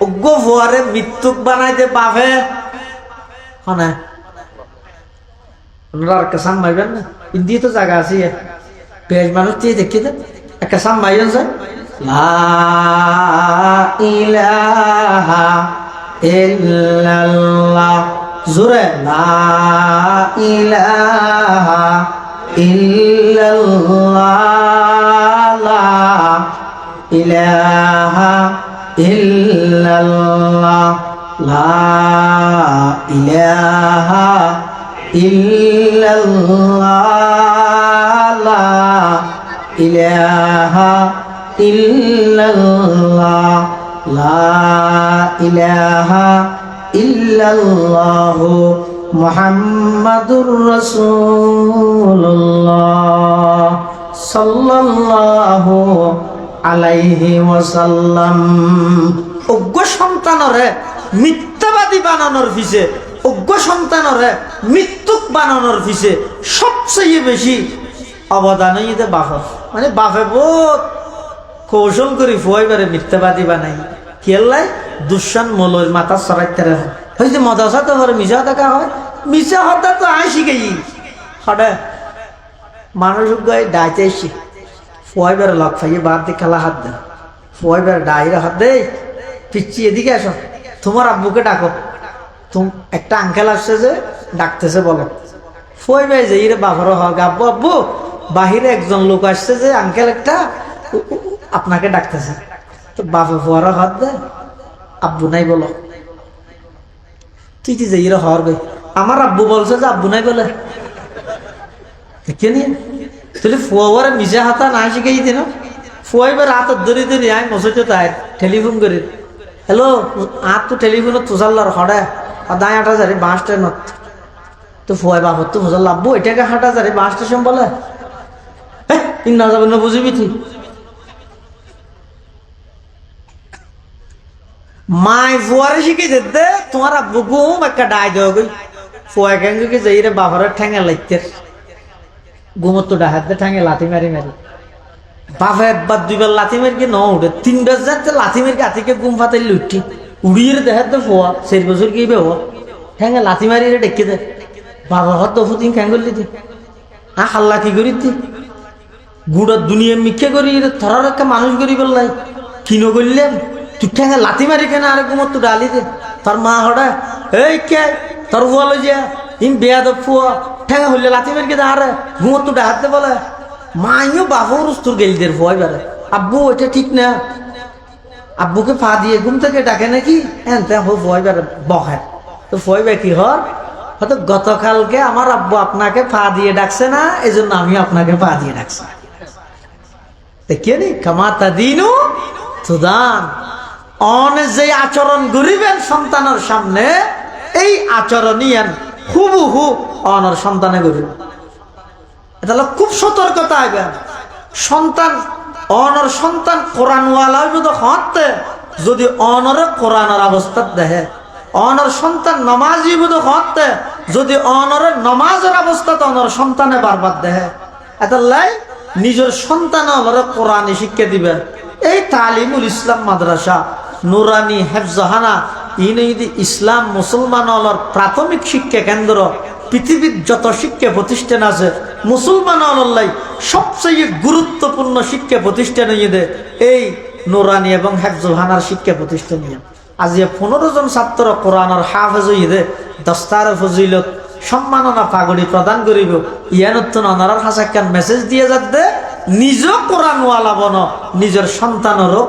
অজ্ঞ ভুয়ারে মৃত্যুক বানাই দে বাপে হনে আর কাসাম মাইবেন না। ইন্দি তো জায়গা আছে পেজ মানুষ দিয়ে দেখি দে একটা সাম মাইবেন স্যার। লা ইলাহা ইল্লাল্লাহ, জোরে লা ইলাহা ইল্লাল্লাহ, লা ইলাহা ইল্লাল্লাহ, লা ইলাহা ইল্লাল্লাহ, লা ইলাহা ইল্লাল্লাহ, লা ইলাহা ইল্লাল্লাহ, মুহাম্মাদুর রাসূলুল্লাহ সাল্লাল্লাহু আলাইহি ওয়াসাল্লাম। অজ্ঞ সন্তানরে মিথ্যাবাদী বানানোর পিছে, অজ্ঞ সন্তানরে মৃত্যুক বানানোর পিছে সবচেয়ে বেশি অবদান হইতে বাপের। মানে বাপে বহুত কৌশল করি ফুয়াইবারে মিথ্যাবাদী বানাই খেললাই দুঃসান মলর মাথা সরাইতে রাখে হয়েছে মদাসা তো করে মিশা দেখা হয়, মিশা হঠাৎ তো আয় শিখেই হঠাৎ মানুষ গায়ে ডাইতে এসে ফুয়াইবারে লক খাইয়ে বাদ দিয়ে খেলা হাত দেয়, ফুয়াইবারে ডাইরে হাত দেয় পিচ্ছি এদিকে আসো, তোমার আব্বুকে ডাকো, একটা আঙ্কেল আসছে যে ডাকতেছে বলো। ফুয়াইবাই যে ইরে বাবারও হোক আব্বু আব্বু বাহিরে একজন লোক আসছে যে আঙ্কেল একটা আপনাকে ডাকতেছে, তো বাপে ফুয়ারও হাত দেয় আব্বু নাই বলো। তুই যে ইরে হওয়ার গে আমার আব্বু বলছে যে আব্বু নাই বলে কে নিয়ে তাহলে ফুয়ারে মিশা হাতা না শিখাই দিন। ফুয়াইবার হাতত ধরে ধরে আয় মসজিদে তাই টেলিফোন করে হ্যালো হাত তো টেলিফোনত তুষাল্লার হড়ে দায় 8,000 বাস ট্রেনত তো ফুয়াই বাপর তো বুঝাল আব্বু এটাকে 8,000 বাস স্টেশন বলে না যাবে না বুঝিবি তুই। মাই ফুয়ারে শিখে যেতে তোমার আব্বু ঘুম একটা ডাই দেওয়া গই ফুয়া কেঙ্গুকে যাই রে বাপরের ঠ্যাঙে লাগতে ঘুমত তো ডাহাত ঠ্যাঙে লাথি মারি মারি বাপে একবার 2বার লাথি মারি ন উঠে 3বার যাচ্ছে লাথি মারি আতিকে ঘুম ফাতাই লুটি উড়িয়ে দেখাত দে ফুয়া 4 বছর কি বে ঠ্যাঙে লাথি মারি রে ডেকে দে বাবা হত ফুটিং খ্যাঙ্গল দিতি হাল্লা কি করি দি গুড়া দুনিয়া মিথ্যে করি থরার একটা মানুষ করি বললাই কিনো করলেন তুই ঠ্যাঙে লাথি মারি কেন আরে ঘুমত তো ডালি দে তোর মা হড়া এই কে তোর ফুয়া লই যা ইম বেয়া দে ফুয়া ঠ্যাঙে হইলে লাথি মারি কেন আরে ঘুমত তো ডাহাতে বলে মাইও বাবুর উস্তুর গেল দের ফুয়া এবারে আব্বু এটা ঠিক না আব্বুকে ফা দিয়ে ঘুম থেকে ডাকে নাকি হ্যাঁ ফুয়া এবারে বহে তো ফুয়া কি হর হয়তো গতকালকে আমার আব্বু আপনাকে পা দিয়ে ডাকছে না এই জন্য আমি আপনাকে পা দিয়ে ডাকছি দেখিনি কামাতা দিনু সুদান অন যে আচরণ করিবেন সন্তানের সামনে এই আচরণই হুবহু অনর সন্তানে করিবেন। এটা খুব সতর্কতা আইবেন সন্তান অনর সন্তান কোরআনওয়ালা হতে যদি অনরে কোরআনের অবস্থা দেখে অনর সন্তান নমাজি বুধ হতে যদি অনরের নমাজের অবস্থা তো অনর সন্তানে বারবার দেহে এটা লাই নিজের সন্তান অনরে কোরআনে শিক্ষা দিবেন। এই তালিমুল ইসলাম মাদ্রাসা নুরানি হেফজাহানা ইনইদি ইসলাম মুসলমান অলর প্রাথমিক শিক্ষা কেন্দ্র পৃথিবীর যত শিক্ষা প্রতিষ্ঠান আছে মুসলমান অলল্লাই সবচেয়ে গুরুত্বপূর্ণ শিক্ষা প্রতিষ্ঠান এই নুরানি এবং হেফজাহানার শিক্ষা প্রতিষ্ঠান নিয়ে আজ 15 জন ছাত্র কোরআনের হাফেজ হইয়ে দস্তার ফজিলত সম্মাননা পাগড়ি প্রদান করিব ইয়ানত্তন অনারার হাসাক্কান মেসেজ দিয়ে যাতে নিজ কোরআনওয়ালা বন নিজের সন্তানেরও